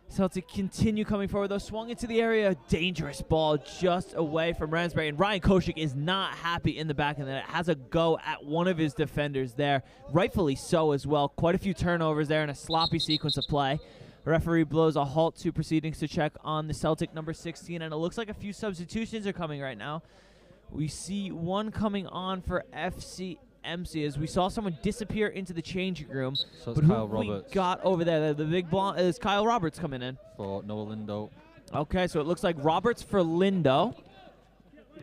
Celtic continue coming forward though. Swung into the area. Dangerous ball just away from Ransbury. And Ryan Koshik is not happy in the back of the net. Has a go at one of his defenders there. Rightfully so as well. Quite a few turnovers there in a sloppy sequence of play. Referee blows a halt to proceedings to check on the Celtic number 16. And it looks like a few substitutions are coming right now. We see one coming on for FCMC as we saw someone disappear into the changing room. So it's Kyle Roberts. We got over there. The big blonde is Kyle Roberts coming in. For Noah Lindo. Okay, so it looks like Roberts for Lindo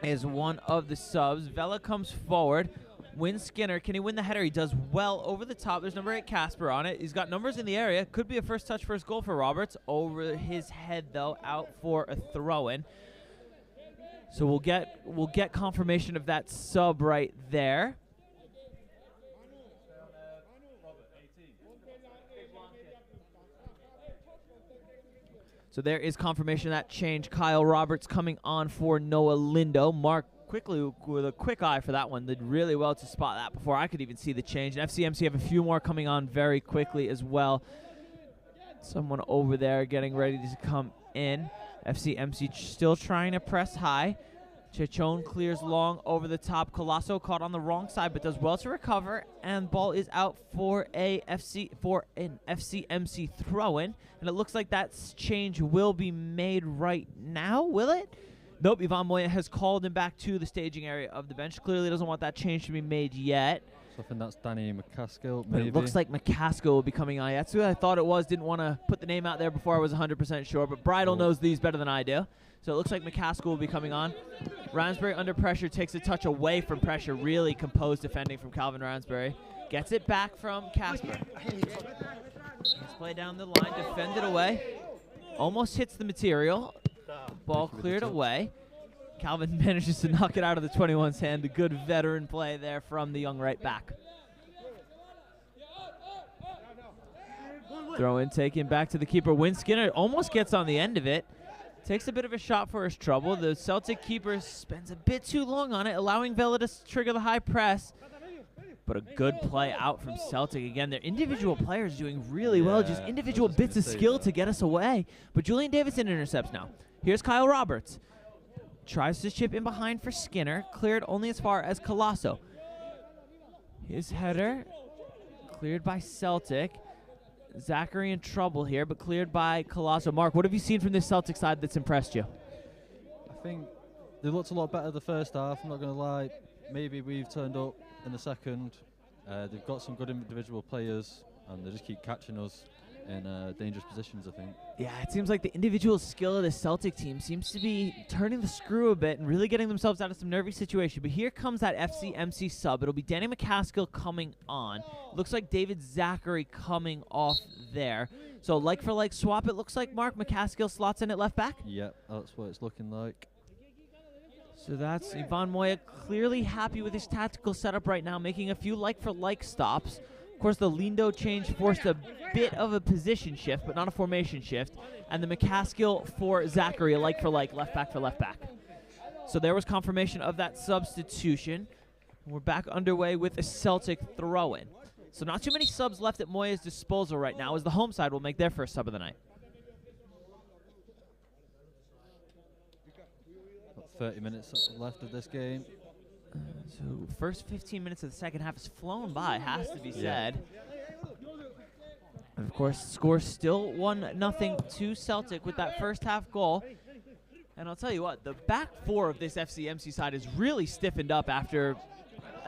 is one of the subs. Vela comes forward. Win Skinner. Can he win the header? He does well over the top. There's number 8 Casper on it. He's got numbers in the area. Could be a first touch, first goal for Roberts. Over his head, though, out for a throw-in. So we'll get confirmation of that sub right there. So there is confirmation of that change. Kyle Roberts coming on for Noah Lindo. Mark quickly with a quick eye for that one. Did really well to spot that before I could even see the change. And FCMC have a few more coming on very quickly as well. Someone over there getting ready to come in. FCMC still trying to press high. Chichon clears long over the top. Colasso caught on the wrong side, but does well to recover, and ball is out for an FCMC throw-in, and it looks like that change will be made right now. Will it? Nope. Ivan Moya has called him back to the staging area of the bench. Clearly doesn't want that change to be made yet. So I think that's Danny McCaskill, But maybe. it looks like McCaskill will be coming on. That's who I thought it was. Didn't want to put the name out there before I was 100% sure, but Bridal knows these better than I do. So it looks like McCaskill will be coming on. Ransbury under pressure takes a touch away from pressure. Really composed defending from Calvin Ransbury. Gets it back from Casper. Let's play down the line, defended away. Almost hits the material. Ball cleared away. Calvin manages to knock it out of the 21's hand. A good veteran play there from the young right back. Throw in taken back to the keeper. Win Skinner almost gets on the end of it. Takes a bit of a shot for his trouble. The Celtic keeper spends a bit too long on it, allowing Vela to trigger the high press. But a good play out from Celtic. Again, their individual players doing really well. Just individual bits of skill to get us away. But Julian Davidson intercepts now. Here's Kyle Roberts. Tries to chip in behind for Skinner. Cleared only as far as Colasso. His header cleared by Celtic. Zachary in trouble here, but cleared by Colasso. Mark, what have you seen from this Celtic side that's impressed you? I think they looked a lot better the first half, I'm not going to lie. Maybe we've turned up in the second. They've got some good individual players, and they just keep catching us in dangerous positions, I think. Yeah, it seems like the individual skill of the Celtic team seems to be turning the screw a bit and really getting themselves out of some nervy situation. But here comes that FCMC sub. It'll be Danny McCaskill coming on. Looks like David Zachary coming off there. So like for like swap, it looks like Mark McCaskill slots in at left back. Yep, that's what it's looking like. So that's Ivan Moya clearly happy with his tactical setup right now, making a few like for like stops. Of course, the Lindo change forced a bit of a position shift, but not a formation shift. And the McCaskill for Zachary, a like for like, left back for left back. So there was confirmation of that substitution. We're back underway with a Celtic throw-in. So not too many subs left at Moya's disposal right now, as the home side will make their first sub of the night. Got 30 minutes left of this game. So first 15 minutes of the second half has flown by, has to be said. And of course, score still 1-0 to Celtic with that first half goal. And I'll tell you what, the back four of this FCMC side is really stiffened up after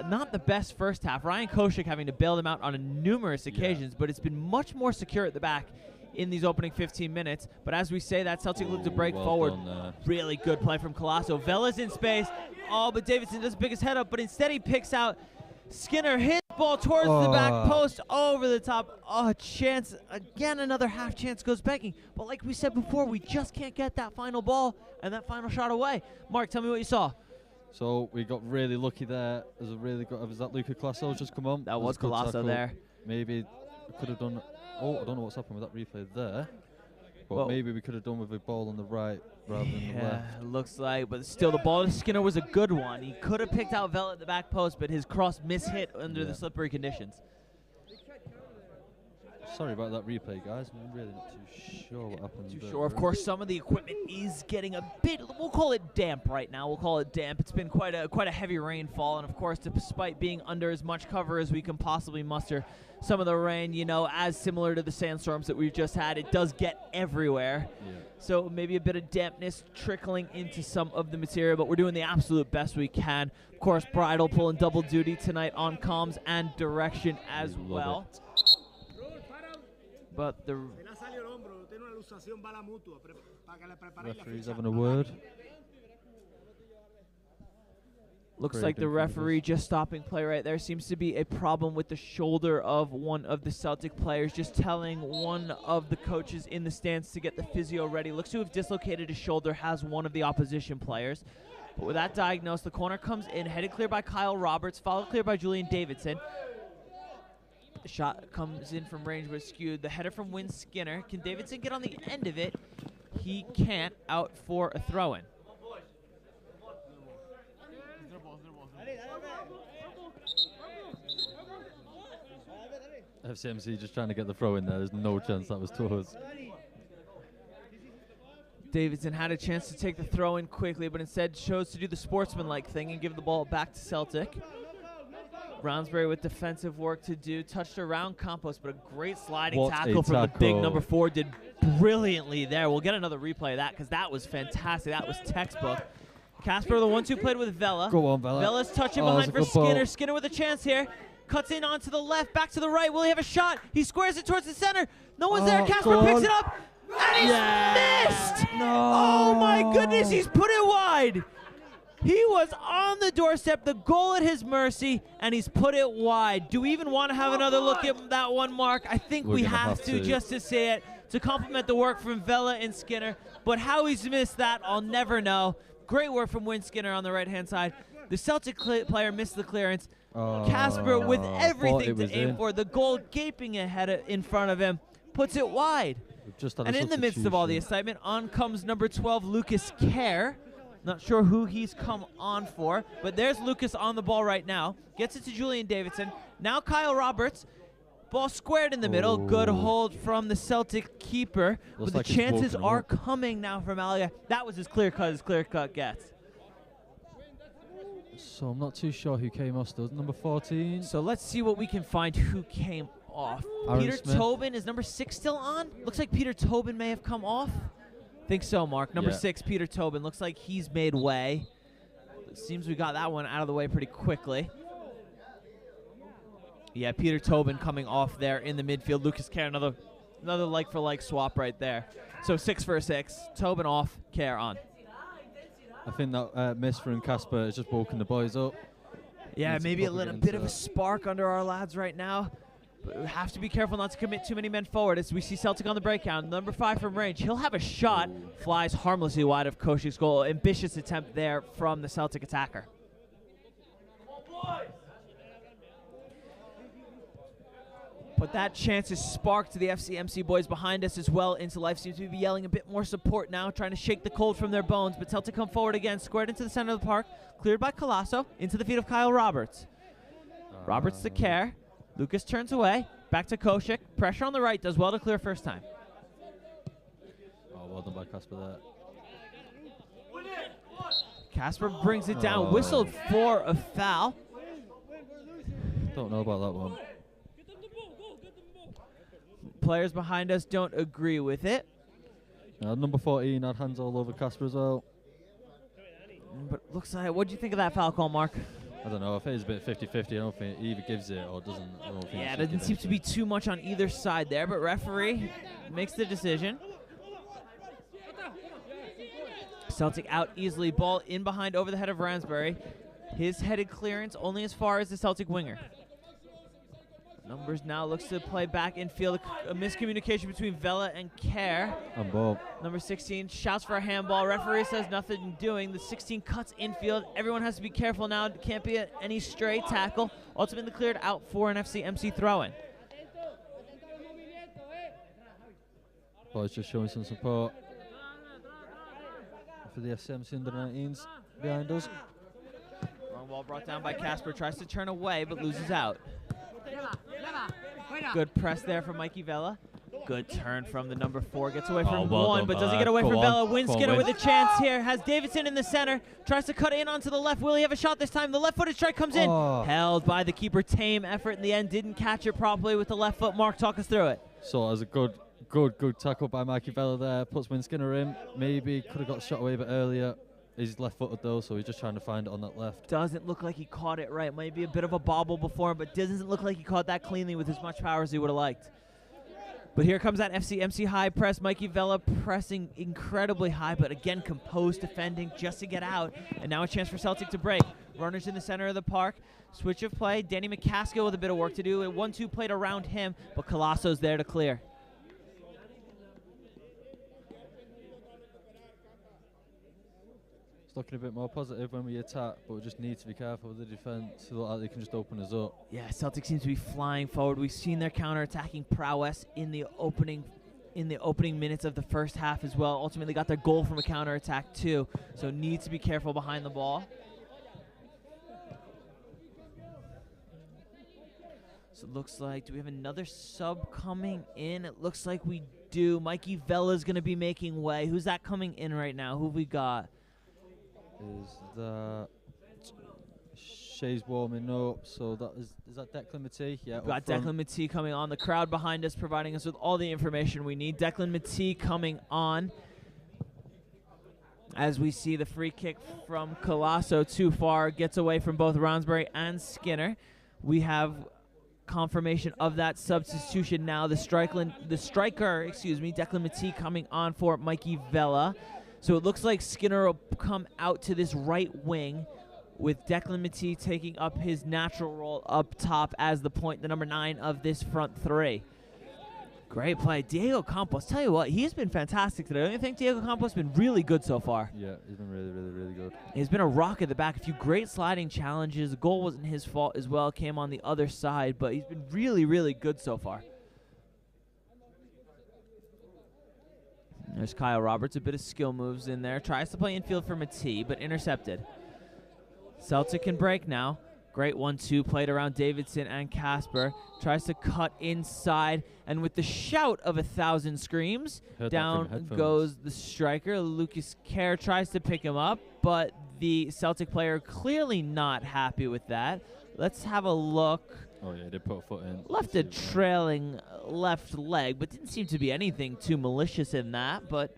not the best first half. Ryan Koshik having to bail them out on numerous occasions, but it's been much more secure at the back in these opening 15 minutes. But as we say, that Celtic looked to break forward. Really good play from Colasso. Vela's in space. Oh, but Davidson doesn't pick his head up, but instead he picks out Skinner. His ball towards the back post, over the top. Oh, chance. Again, another half chance goes begging. But like we said before, we just can't get that final ball and that final shot away. Mark, tell me what you saw. So we got really lucky there. There's a really good. Was that Luca Colasso just come on? That was Colasso there. Maybe we could have done. Oh, I don't know what's happened with that replay there. But Well, maybe we could have done with a ball on the right rather than the left. It looks like, but still the ball to Skinner was a good one. He could have picked out Vela at the back post, but his cross mishit under the slippery conditions. Sorry about that replay, guys. I'm really not too sure what happened. Too sure. Of course, some of the equipment is getting a bit, we'll call it damp right now. We'll call it damp. It's been quite a heavy rainfall, and of course, despite being under as much cover as we can possibly muster, some of the rain, you know, as similar to the sandstorms that we've just had, it does get everywhere. Yeah. So maybe a bit of dampness trickling into some of the material, but we're doing the absolute best we can. Of course, Bridal pulling double duty tonight on comms and direction as well. But the referee's having a word. Looks like the referee just stopping play right there. Seems to be a problem with the shoulder of one of the Celtic players. Just telling one of the coaches in the stands to get the physio ready. Looks to have dislocated his shoulder, has one of the opposition players. But with that diagnosed, the corner comes in, headed clear by Kyle Roberts, followed clear by Julian Davidson. The shot comes in from range but skewed. The header from Win Skinner. Can Davidson get on the end of it? He can't, out for a throw-in. FCMC just trying to get the throw in there. There's no chance that was to us. Davidson had a chance to take the throw in quickly, but instead chose to do the sportsmanlike thing and give the ball back to Celtic. Brownsbury with defensive work to do, touched around Campos, but a great sliding tackle from the big number 4, did brilliantly there. We'll get another replay of that because that was fantastic. That was textbook. Casper, the 1-2 played with Vela. Go on, Vela. Vela's touching behind for Skinner. Skinner with a chance here. Cuts in onto the left, back to the right. Will he have a shot? He squares it towards the center. No one's there. Casper picks it up. And he's missed! No. Oh my goodness, he's put it wide. He was on the doorstep, the goal at his mercy, and he's put it wide. Do we even want to have another look at that one, Mark? I think we have to just to say it, to compliment the work from Vela and Skinner. But how he's missed that, I'll never know. Great work from Win Skinner on the right-hand side. The Celtic player missed the clearance. Casper with everything to aim for. The goal gaping ahead in front of him. Puts it wide. And in the midst of all the excitement, on comes number 12, Lucas Kerr. Not sure who he's come on for, but there's Lucas on the ball right now. Gets it to Julian Davidson. Now Kyle Roberts. Ball squared in the middle. Good hold from the Celtic keeper. But the chances are coming now for Malaga. That was as clear-cut gets. So I'm not too sure who came off still. Number 14. So let's see what we can find who came off. Peter Tobin, is number 6 still on? Looks like Peter Tobin may have come off. Think so, Mark. Number 6, Peter Tobin. Looks like he's made way. It seems we got that one out of the way pretty quickly. Yeah, Peter Tobin coming off there in the midfield. Lucas Kerr, another like-for-like swap right there. So 6 for a 6. Tobin off, Kerr on. I think that miss from Casper is just woken the boys up. Yeah, maybe a little bit of a spark under our lads right now. But we have to be careful not to commit too many men forward as we see Celtic on the breakdown. Number 5 from range. He'll have a shot. Flies harmlessly wide of Koshik's goal. Ambitious attempt there from the Celtic attacker. But that chance is sparked to the FCMC boys behind us as well into life. Seems to be yelling a bit more support now, trying to shake the cold from their bones. But Celtic come forward again, squared into the center of the park. Cleared by Colasso, into the feet of Kyle Roberts. Roberts to Kerr. Lucas turns away. Back to Koshik. Pressure on the right. Does well to clear first time. Oh, well done by Casper there. Casper brings it down. Whistled for a foul. Don't know about that one. Players behind us don't agree with it. Number 14 had hands all over Casper as well. But looks like, what do you think of that foul call, Mark? I don't know. I think it's a bit 50-50. I don't think he either gives it or doesn't. I don't think yeah, it doesn't seem to be too much on either side there, but referee makes the decision. Celtic out easily. Ball in behind over the head of Ransbury. His headed clearance only as far as the Celtic winger. Numbers now looks to play back infield. A miscommunication between Vela and Kerr. And ball. Number 16 shouts for a handball. Referee says nothing doing. The 16 cuts infield. Everyone has to be careful now. Can't be any stray tackle. Ultimately cleared out for an FCMC throw-in. Boys just showing some support for the FCMC under-19s behind us. Long ball brought down by Casper. Tries to turn away but loses out. Good press there from Mikey Vela. Good turn from the number 4. Gets away from one, but doesn't get away from Vela. Win Skinner with a chance here. Has Davidson in the center. Tries to cut in onto the left. Will he have a shot this time? The left-footed strike comes in. Held by the keeper. Tame effort in the end. Didn't catch it properly with the left foot. Mark, talk us through it. So as a good tackle by Mikey Vela there. Puts Win Skinner in. Maybe could have got the shot away a bit earlier. He's left-footed though, so he's just trying to find it on that left. Doesn't look like he caught it right. Might be a bit of a bobble before him, but doesn't look like he caught that cleanly with as much power as he would have liked. But here comes that FCMC high press. Mikey Vela pressing incredibly high, but again composed defending just to get out. And now a chance for Celtic to break. Runners in the center of the park. Switch of play. Danny McCaskill with a bit of work to do. A 1-2 played around him, but Colasso's there to clear. Looking a bit more positive when we attack, but we just need to be careful with the defence. Look like they can just open us up. Yeah, Celtic seems to be flying forward. We've seen their counter-attacking prowess in the opening minutes of the first half as well. Ultimately got their goal from a counter-attack too, so need to be careful behind the ball. So it looks like, do we have another sub coming in? It looks like we do. Mikey Vella's going to be making way. Who's that coming in right now? Who we got? Is that Shay's warming up? So that is that Declan Matee? Yeah. We've got Declan Matee coming on. The crowd behind us providing us with all the information we need. Declan Matee coming on. As we see the free kick from Colasso too far, gets away from both Ronsbury and Skinner. We have confirmation of that substitution now. The striker, Declan Matee coming on for Mikey Vella. So it looks like Skinner will come out to this right wing with Declan Matee taking up his natural role up top as the number 9 of this front three. Great play. Diego Campos, tell you what, he's been fantastic today. Don't you think Diego Campos has been really good so far? Yeah, he's been really, really, really good. He's been a rock at the back. A few great sliding challenges. The goal wasn't his fault as well. Came on the other side, but he's been really, really good so far. There's Kyle Roberts. A bit of skill moves in there. Tries to play infield for Matee, but intercepted. Celtic can break now. Great 1-2 played around Davidson and Casper. Tries to cut inside, and with the shout of 1,000 screams, down goes the striker. Lucas Kerr tries to pick him up, but the Celtic player clearly not happy with that. Let's have a look. Oh yeah, they put a foot in. Left a trailing left leg, but didn't seem to be anything too malicious in that, but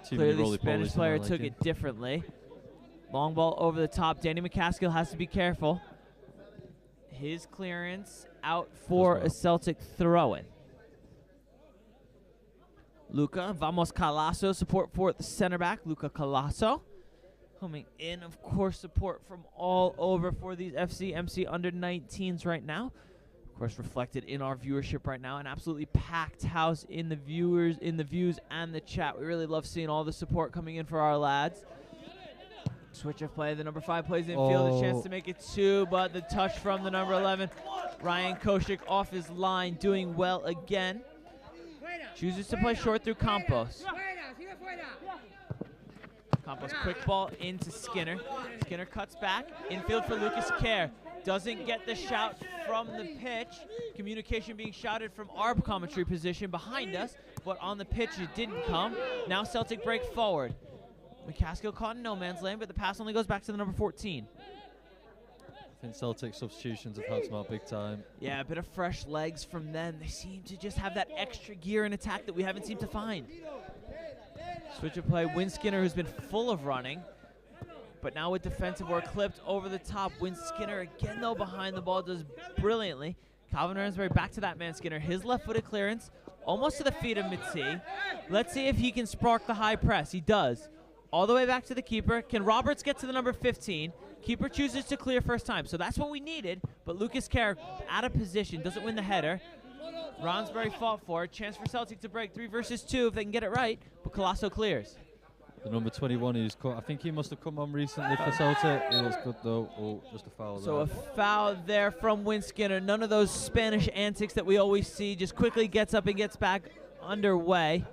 clearly the Spanish player took it differently. Long ball over the top. Danny McCaskill has to be careful. His clearance out for a Celtic throw-in. Luca Vamos Colasso, support for the center back, Luca Colasso. Coming in, of course, support from all over for these FCMC under-19s right now. Of course, reflected in our viewership right now. An absolutely packed house in the views and the chat. We really love seeing all the support coming in for our lads. Switch of play. The number 5 plays infield. A chance to make it 2, but the touch from the number 11. Ryan Koshik off his line, doing well again. Chooses to play short through Campos. Campos, quick ball into Skinner. Skinner cuts back. Infield for Lucas Kerr. Doesn't get the shout from the pitch. Communication being shouted from our commentary position behind us, but on the pitch it didn't come. Now Celtic break forward. McCaskill caught in no man's land, but the pass only goes back to the number 14. I think Celtic substitutions have helped them out big time. Yeah, a bit of fresh legs from them. They seem to just have that extra gear in attack that we haven't seemed to find. Switch of play. Win Skinner, who's been full of running, but now with defensive work clipped over the top. Win Skinner again, though, behind the ball, does brilliantly. Calvin Ransbury back to that man Skinner. His left-footed clearance, almost to the feet of Matee. Let's see if he can spark the high press. He does. All the way back to the keeper. Can Roberts get to the number 15? Keeper chooses to clear first time, so that's what we needed. But Lucas Kerr out of position, doesn't win the header. Ronsbury fought for it. Chance for Celtic to break 3 versus 2 if they can get it right, but Colasso clears. The number 21 who's I think he must have come on recently for Celtic. He looks good though. Oh, just a foul So there. a foul there from Win Skinner. None of those Spanish antics that we always see. Just quickly gets up and gets back underway.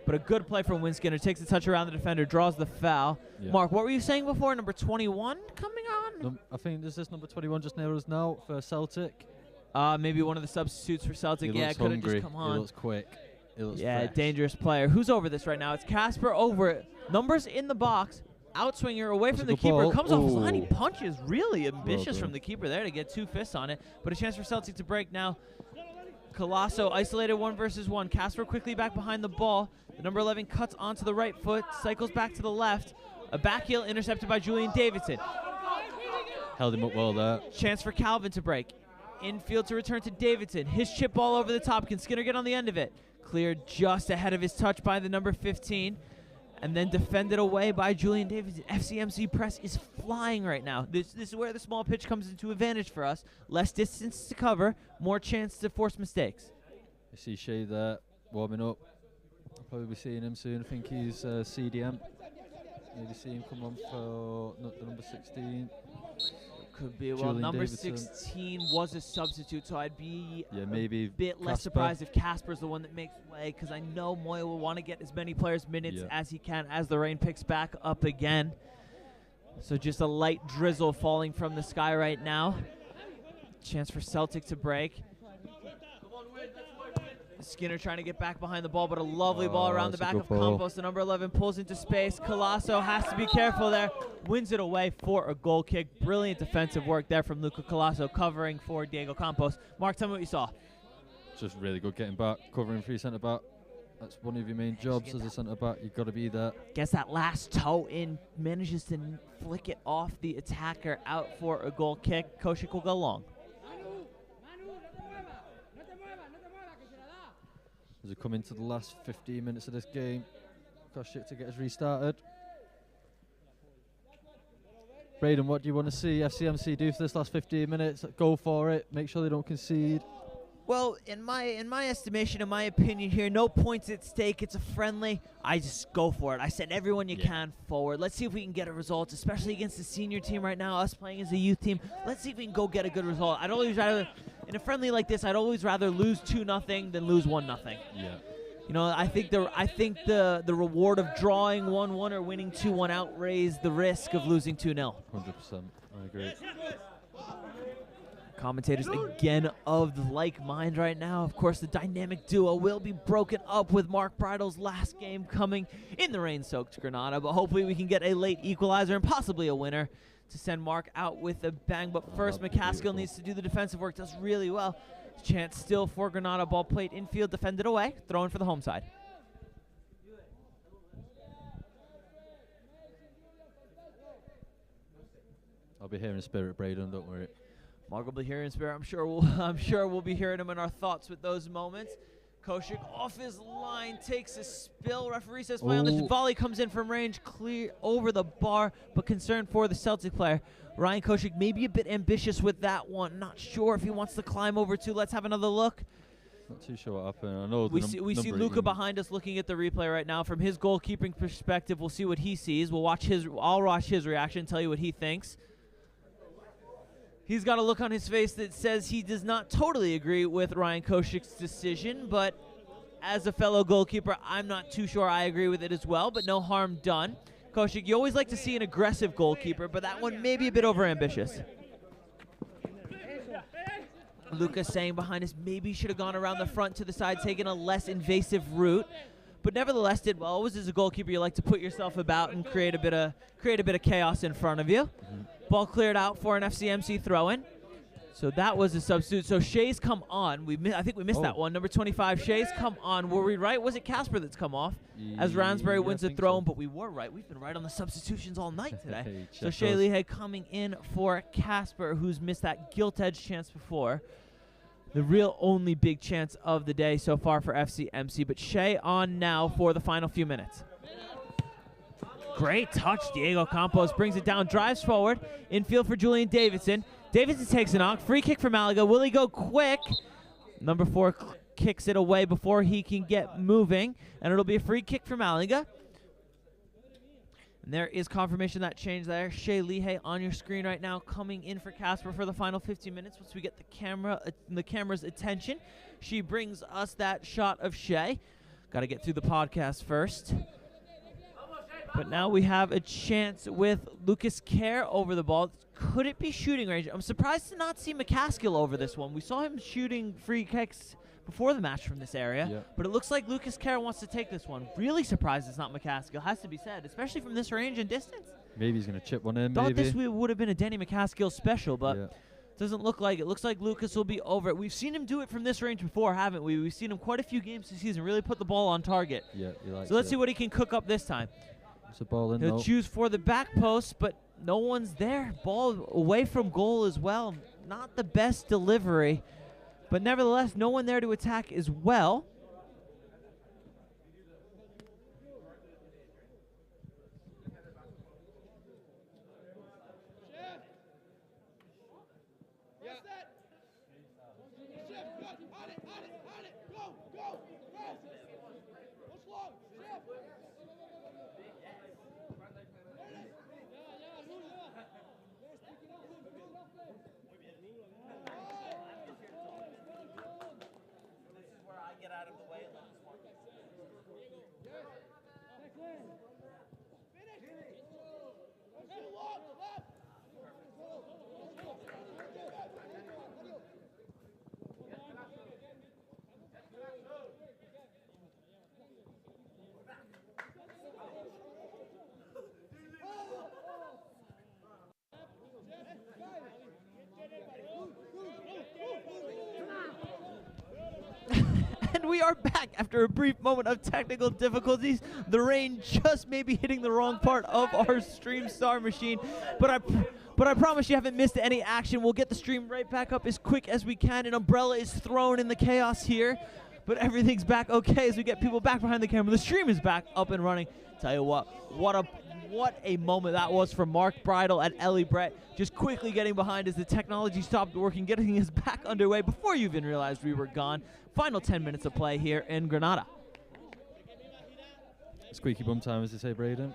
But a good play from Win Skinner. Takes a touch around the defender, draws the foul. Yeah. Mark, what were you saying before? Number 21 coming on? I think this is number 21 just near us now for Celtic. Maybe one of the substitutes for Celtic. Yeah, could have just come on. He looks quick. He looks fresh. Dangerous player. Who's over this right now? It's Casper over it. Numbers in the box. Outswinger away from the keeper. Ball. Comes off his line. He punches. Really ambitious from the keeper there to get 2 fists on it. But a chance for Celtic to break now. Colasso isolated 1 versus 1. Casper quickly back behind the ball. The number 11 cuts onto the right foot, cycles back to the left. A back heel intercepted by Julian Davidson. Held him up well there. Chance for Calvin to break. Infield to return to Davidson. His chip ball over the top. Can Skinner get on the end of it? Cleared just ahead of his touch by the number 15. And then defended away by Julian Davidson. FCMC press is flying right now. This is where the small pitch comes into advantage for us. Less distance to cover, more chance to force mistakes. I see Shay there warming up. I'll probably be seeing him soon. I think he's CDM. Maybe see him come on for the number 16. Could be. Well, Julian number Davidson. 16 was a substitute, so I'd be maybe a bit less surprised if Casper's the one that makes way, because I know Moya will want to get as many players minutes as he can as the rain picks back up again. So just a light drizzle falling from the sky right now. Chance for Celtic to break. Skinner trying to get back behind the ball, but a lovely ball around the that's a back good of ball. Campos. The number 11 pulls into space. Colasso has to be careful there. Wins it away for a goal kick. Brilliant defensive work there from Luca Colasso covering for Diego Campos. Mark, tell me what you saw. Just really good getting back, covering free centre back. That's one of your main jobs as a centre back. You've got to be there. Gets that last toe in, manages to flick it off the attacker out for a goal kick. Koshik will go long. As we come into the last 15 minutes of this game, Koshik to get us restarted. Braden, what do you want to see FCMC do for this last 15 minutes? Go for it. Make sure they don't concede. Well, in my estimation, in my opinion here, no points at stake. It's a friendly. I just go for it. I send everyone you can forward. Let's see if we can get a result, especially against the senior team right now, us playing as a youth team. Let's see if we can go get a good result. I'd always rather, in a friendly like this, I'd always rather lose 2-0 than lose 1-0. Yeah. You know, I think the reward of drawing 1-1 or winning 2-1 outweighs the risk of losing 2-0. 100%. I agree. Commentators again of the like mind right now. Of course, the dynamic duo will be broken up with Mark Bridle's last game coming in the rain-soaked Granada, but hopefully we can get a late equalizer and possibly a winner to send Mark out with a bang. But first, McCaskill needs to do the defensive work. Does really well. Chance still for Granada. Ball played infield, defended away. Throw-in for the home side. I'll be here in spirit, Braden. Don't worry. Mark will be here in spirit. I'm sure we'll be hearing him in our thoughts with those moments. Koshik off his line, takes a spill. Referee says play on the volley, comes in from range, clear over the bar, but concern for the Celtic player. Ryan Koshik maybe a bit ambitious with that one. Not sure if he wants to climb over too. Let's have another look. Not too sure what happened. I know we see Luca behind us looking at the replay right now. From his goalkeeping perspective, we'll see what he sees. I'll watch his reaction, tell you what he thinks. He's got a look on his face that says he does not totally agree with Ryan Koshik's decision, but as a fellow goalkeeper, I'm not too sure I agree with it as well, but no harm done. Koshik, you always like to see an aggressive goalkeeper, but that one may be a bit overambitious. Lucas saying behind us maybe should have gone around the front to the side, taking a less invasive route, but nevertheless did well. Always as a goalkeeper, you like to put yourself about and create a bit of chaos in front of you. Ball cleared out for an FCMC throw-in. So that was a substitute. So Shea's come on. I think we missed that one. Number 25, Shea's come on. Were we right? Was it Casper that's come off? As Ransbury wins the throw-in, but we were right. We've been right on the substitutions all night today. So Shea Lehigh coming in for Casper, who's missed that gilt-edged chance before. The real only big chance of the day so far for FCMC. But Shea on now for the final few minutes. Great touch. Diego Campos brings it down, drives forward. Infield for Julian Davidson. Davidson takes a knock. Free kick for Malaga. Will he go quick? Number 4 kicks it away before he can get moving. And it'll be a free kick for Malaga. And there is confirmation of that change there. Shea Lehigh on your screen right now, coming in for Casper for the final 15 minutes. Once we get the camera's attention, she brings us that shot of Shea. Got to get through the podcast first. But now we have a chance with Lucas Kerr over the ball. Could it be shooting range? I'm surprised to not see McCaskill over this one. We saw him shooting free kicks before the match from this area, but it looks like Lucas Kerr wants to take this one. Really surprised it's not McCaskill, has to be said, especially from this range and distance. Maybe he's going to chip one in, Thought this would have been a Denny McCaskill special, but doesn't look like it. Looks like Lucas will be over it. We've seen him do it from this range before, haven't we? We've seen him quite a few games this season really put the ball on target. Yeah, so let's see what he can cook up this time. It's a ball in. He'll choose for the back post, but no one's there. Ball away from goal as well. Not the best delivery, but nevertheless, no one there to attack as well. we are back after a brief moment of technical difficulties. The rain just maybe hitting the wrong part of our Stream Star machine, but I promise you haven't missed any action. We'll get the stream right back up as quick as we can. An umbrella is thrown in the chaos here, but everything's back okay as we get people back behind the camera. The stream is back up and running. Tell you what a moment that was from Mark Bridle and Ellie Brett, just quickly getting behind as the technology stopped working, getting us back underway before you even realized we were gone. Final 10 minutes of play here in Granada. Squeaky bum time, as they say, Braden.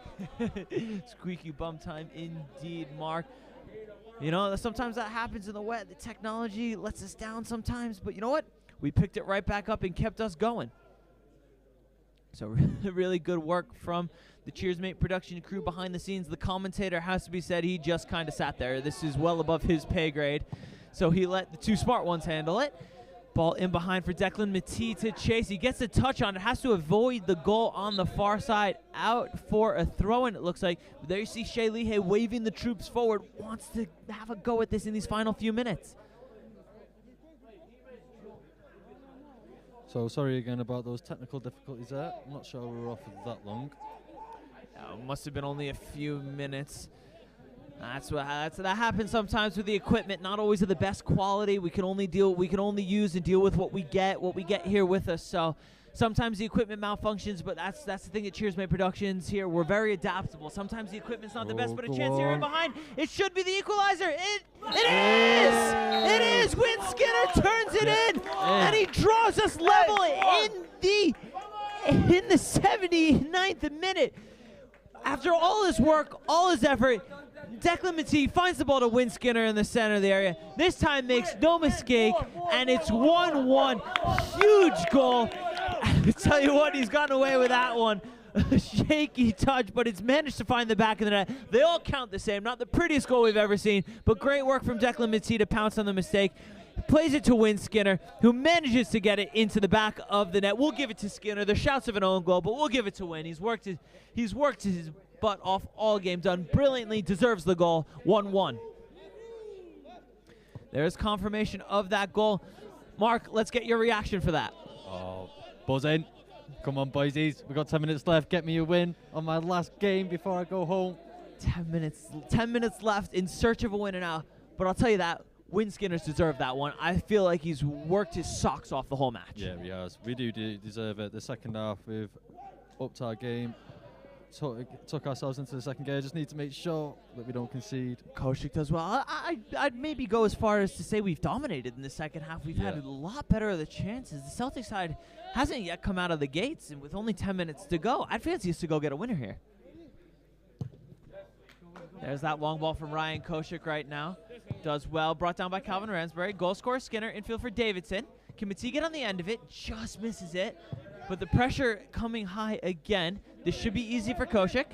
Squeaky bum time indeed, Mark. You know, sometimes that happens in the wet. The technology lets us down sometimes, but you know what? We picked it right back up and kept us going. So really good work from the Cheersmate production crew behind the scenes. The commentator, has to be said, he just kind of sat there. This is well above his pay grade. So he let the two smart ones handle it. Ball in behind for Declan Matee to chase. He gets a touch on it, has to avoid the goal on the far side. Out for a throw-in, it looks like. But there you see Shea Leahy waving the troops forward. Wants to have a go at this in these final few minutes. So sorry again about those technical difficulties there. I'm not sure we were off for that long. Must have been only a few minutes. That happens sometimes with the equipment. Not always of the best quality. We can only use and deal with what we get here with us. So sometimes the equipment malfunctions, but that's the thing at Cheersmate Productions here. We're very adaptable. Sometimes the equipment's not the best, but a chance here in behind. It should be the equalizer. It is! It is! Win Skinner turns it in, and he draws us level in the 79th minute. After all his work, all his effort, Declan Matee finds the ball to Win Skinner in the center of the area. This time makes no mistake, and it's 1-1. Huge goal. I tell you what, he's gotten away with that one. A shaky touch, but it's managed to find the back of the net. They all count the same. Not the prettiest goal we've ever seen, but great work from Declan Matee to pounce on the mistake. Plays it to Win Skinner, who manages to get it into the back of the net. We'll give it to Skinner. There's shouts of an own goal, but we'll give it to Win. He's worked his butt off all game, done brilliantly, deserves the goal. 1-1. There's confirmation of that goal. Mark, let's get your reaction for that. Oh, buzzing. Come on, boysies. We've got 10 minutes left. Get me a win on my last game before I go home. 10 minutes left in search of a winner now. But I'll tell you that, Win Skinner's deserved that one. I feel like he's worked his socks off the whole match. Yeah, he has. We do deserve it. The second half, we've upped our game. Took ourselves into the second gear. Just need to make sure that we don't concede. Koshik does well. I'd maybe go as far as to say we've dominated in the second half. We've had a lot better of the chances. The Celtic side hasn't yet come out of the gates, and with only 10 minutes to go, I'd fancy us to go get a winner here. There's that long ball from Ryan Koshik right now. Does well. Brought down by Calvin Ransbury. Goal scorer Skinner. Infield for Davidson. Can Matee get on the end of it? Just misses it. But the pressure coming high again. This should be easy for Koshik.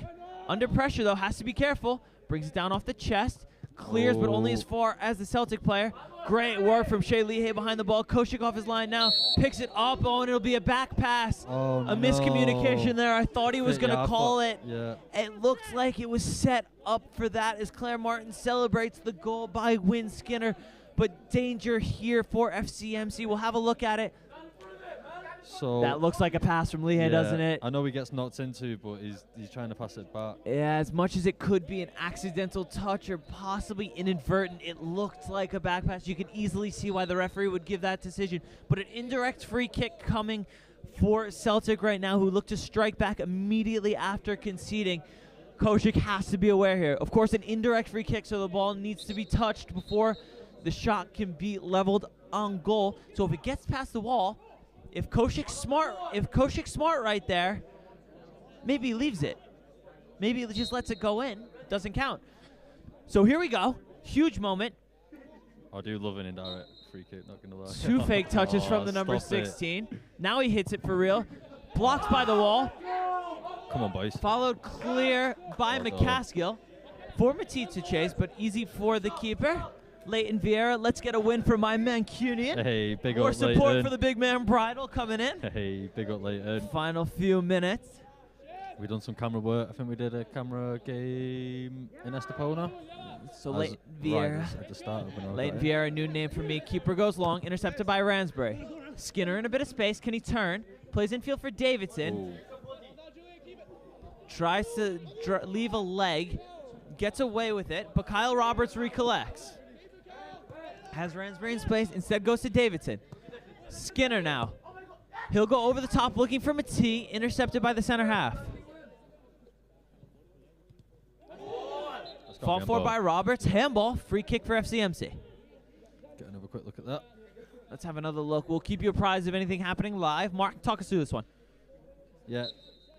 Under pressure, though, has to be careful. Brings it down off the chest. Clears, but only as far as the Celtic player. Great work from Shea Leahy behind the ball. Koshik off his line now. Picks it up. Oh, and it'll be a back pass. A miscommunication there. I thought he was going to call it. Yeah. It looked like it was set up for that as Claire Martin celebrates the goal by Win Skinner. But danger here for FCMC. We'll have a look at it. So that looks like a pass from Leahy, doesn't it? I know he gets knocked into, but he's trying to pass it back. Yeah, as much as it could be an accidental touch or possibly inadvertent, it looked like a back pass. You can easily see why the referee would give that decision. But an indirect free kick coming for Celtic right now, who look to strike back immediately after conceding. Koshik has to be aware here. Of course, an indirect free kick, so the ball needs to be touched before the shot can be leveled on goal. So if it gets past the wall, if Koshik's smart right there, maybe he leaves it. Maybe he just lets it go in. Doesn't count. So here we go. Huge moment. I do love an indirect free kick, not going to lie. Two fake touches from the number 16. Now he hits it for real. Blocked by the wall. Come on, boys. Followed clear by McCaskill. For Matee to chase, but easy for the keeper. Leighton Vieira, let's get a win for my Mancunian. Hey, big More up support Leighton. for the big man Bridle coming in. Hey, big up Leighton. Final few minutes. We done some camera work. I think we did a camera game in Estepona. So Leighton Vieira. Right at the start of Leighton Vieira, new name for me. Keeper goes long, intercepted by Ransbury. Skinner in a bit of space. Can he turn? Plays infield for Davidson. Ooh. Tries to leave a leg. Gets away with it, but Kyle Roberts recollects. Has Ransbury in space. Instead goes to Davidson. Skinner now. He'll go over the top looking for Matee. Intercepted by the center half. Fought for by Roberts. Handball. Free kick for FCMC. Get another quick look at that. Let's have another look. We'll keep you apprised of anything happening live. Mark, talk us through this one. Yeah,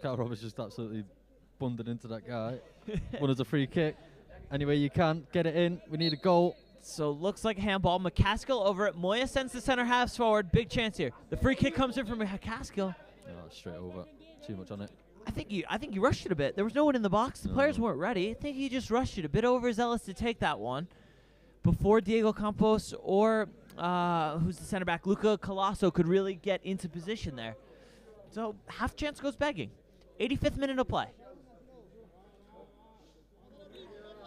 Kyle Roberts just absolutely bundled into that guy. One is a free kick. Anyway, you can get it in. We need a goal. So looks like handball. McCaskill over it. Moya sends the center halves forward. Big chance here. The free kick comes in from McCaskill. Oh, straight over. Too much on it. I think you rushed it a bit. There was no one in the box. The players weren't ready. I think he just rushed it a bit overzealous to take that one before Diego Campos or who's the center back, Luca Colasso, could really get into position there. So half chance goes begging. 85th minute of play.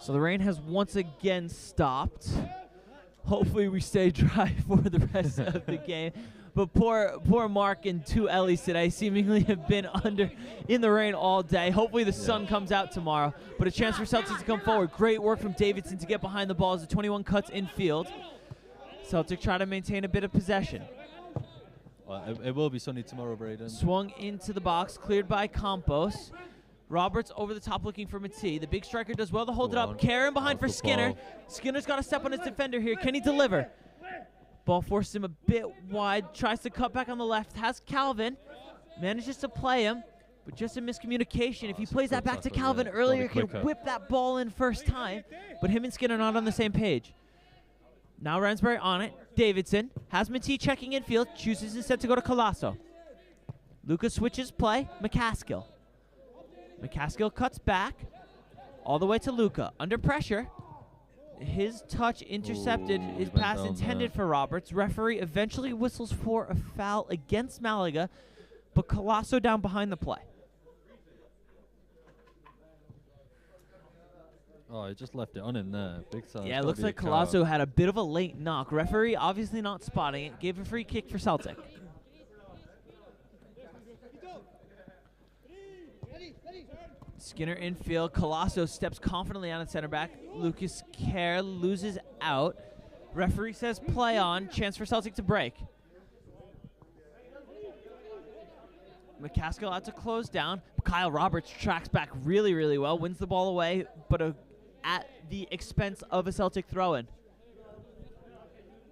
So the rain has once again stopped. Hopefully we stay dry for the rest of the game. But poor Mark and two Ellies today seemingly have been in the rain all day. Hopefully the sun comes out tomorrow. But a chance for Celtics to come forward. Great work from Davidson to get behind the ball as the 21 cuts infield. Celtic try to maintain a bit of possession. Well, it will be sunny tomorrow, Braden. Swung into the box, cleared by Campos. Roberts over the top looking for Matee. The big striker does well to hold it up. Karen behind for Skinner. Skinner's got to step on his defender here. Can he deliver? Ball forces him a bit wide. Tries to cut back on the left. Has Calvin. Manages to play him, but just a miscommunication. If he plays that back to Calvin earlier, he could whip that ball in first time. But him and Skinner not on the same page. Now Ransbury on it. Davidson has Matee checking infield. Chooses instead to go to Colasso. Lucas switches play. McCaskill. McCaskill cuts back all the way to Luca. Under pressure. His touch intercepted. His pass intended for Roberts. Referee eventually whistles for a foul against Malaga, but Colasso down behind the play. Oh, he just left it on in there. Big time. Yeah, it looks like Colasso had a bit of a late knock. Referee obviously not spotting it. Gave a free kick for Celtic. Skinner infield. Colasso steps confidently on at center back. Lucas Kerr loses out. Referee says play on. Chance for Celtic to break. McCaskill out to close down. Kyle Roberts tracks back really, really well. Wins the ball away, but at the expense of a Celtic throw-in.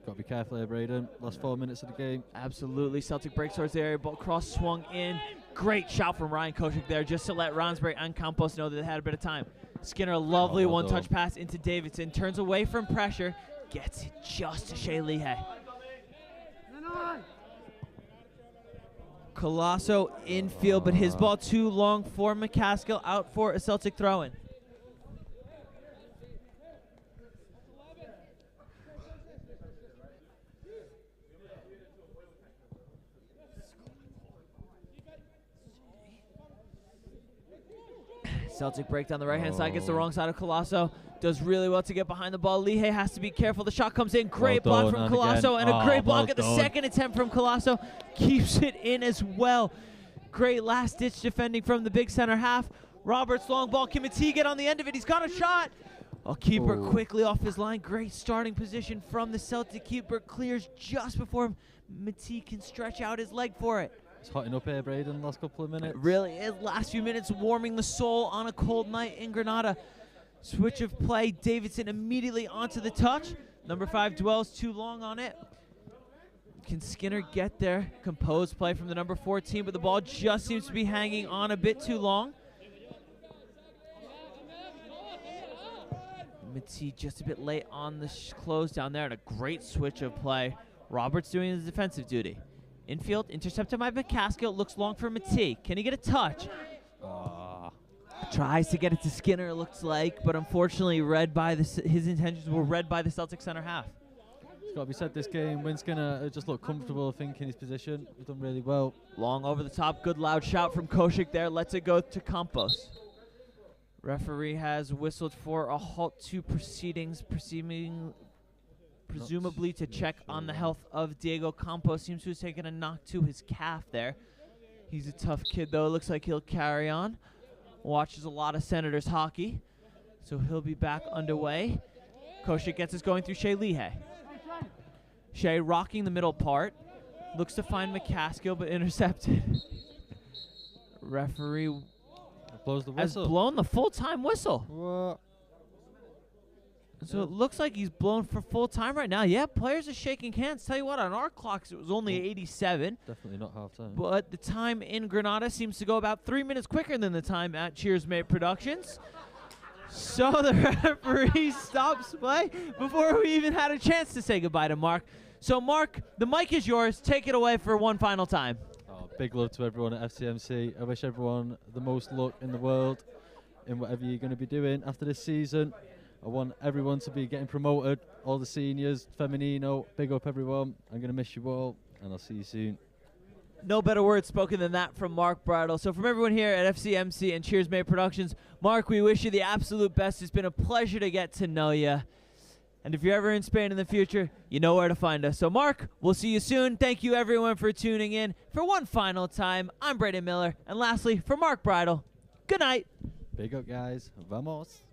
Got to be careful here, Braden. Last 4 minutes of the game. Absolutely. Celtic breaks towards the area. Ball cross swung in. Great shout from Ryan Kochik there just to let Ransbury and Campos know that they had a bit of time. Skinner, lovely one-touch pass into Davidson. Turns away from pressure. Gets it just to Shea Lehigh. Colasso infield, but his ball too long for McCaskill. Out for a Celtic throw-in. Celtic break down the right-hand side, gets the wrong side of Colasso. Does really well to get behind the ball. Lehigh has to be careful. The shot comes in. Great block from Colasso, and a great block at the second attempt from Colasso. Keeps it in as well. Great last-ditch defending from the big center half. Roberts, long ball. Can Matee get on the end of it? He's got a shot. Keeper quickly off his line. Great starting position from the Celtic keeper. Clears just before Matee can stretch out his leg for it. It's hotting up here, Braden, last couple of minutes. It really is. Last few minutes warming the soul on a cold night in Granada. Switch of play. Davidson immediately onto the touch. Number 5 dwells too long on it. Can Skinner get there? Composed play from the number 14, but the ball just seems to be hanging on a bit too long. Matee just a bit late on the close down there, and a great switch of play. Roberts doing his defensive duty. Infield, intercepted by McCaskill. Looks long for Matee. Can he get a touch? Tries to get it to Skinner, it looks like, but unfortunately read by his intentions were read by the Celtic center half. It's got to be said this game, when Skinner just looked comfortable, I think, in his position. He's done really well. Long over the top, good loud shout from Kochik there. Lets it go to Campos. Referee has whistled for a halt to proceedings presumably to check on the health of Diego Campos. Seems to have taken a knock to his calf there. He's a tough kid, though. It looks like he'll carry on. Watches a lot of Senators hockey, so he'll be back underway. Koshik gets us going through Shea Lehigh. Shea rocking the middle part. Looks to find McCaskill, but intercepted. Referee blows the has whistle. blown the full-time whistle. What? So it looks like he's blown for full time right now. Yeah, players are shaking hands. Tell you what, on our clocks it was only 87. Definitely not half time. But the time in Granada seems to go about 3 minutes quicker than the time at Cheers Mate Productions. So the referee stops play before we even had a chance to say goodbye to Mark. So Mark, the mic is yours. Take it away for one final time. Oh, big love to everyone at FCMC. I wish everyone the most luck in the world in whatever you're going to be doing after this season. I want everyone to be getting promoted, all the seniors, Feminino, big up everyone. I'm going to miss you all, and I'll see you soon. No better words spoken than that from Mark Bridle. So from everyone here at FCMC and Cheers Mate Productions, Mark, we wish you the absolute best. It's been a pleasure to get to know you. And if you're ever in Spain in the future, you know where to find us. So Mark, we'll see you soon. Thank you everyone for tuning in. For one final time, I'm Braden Miller. And lastly, for Mark Bridle, good night. Big up, guys. Vamos.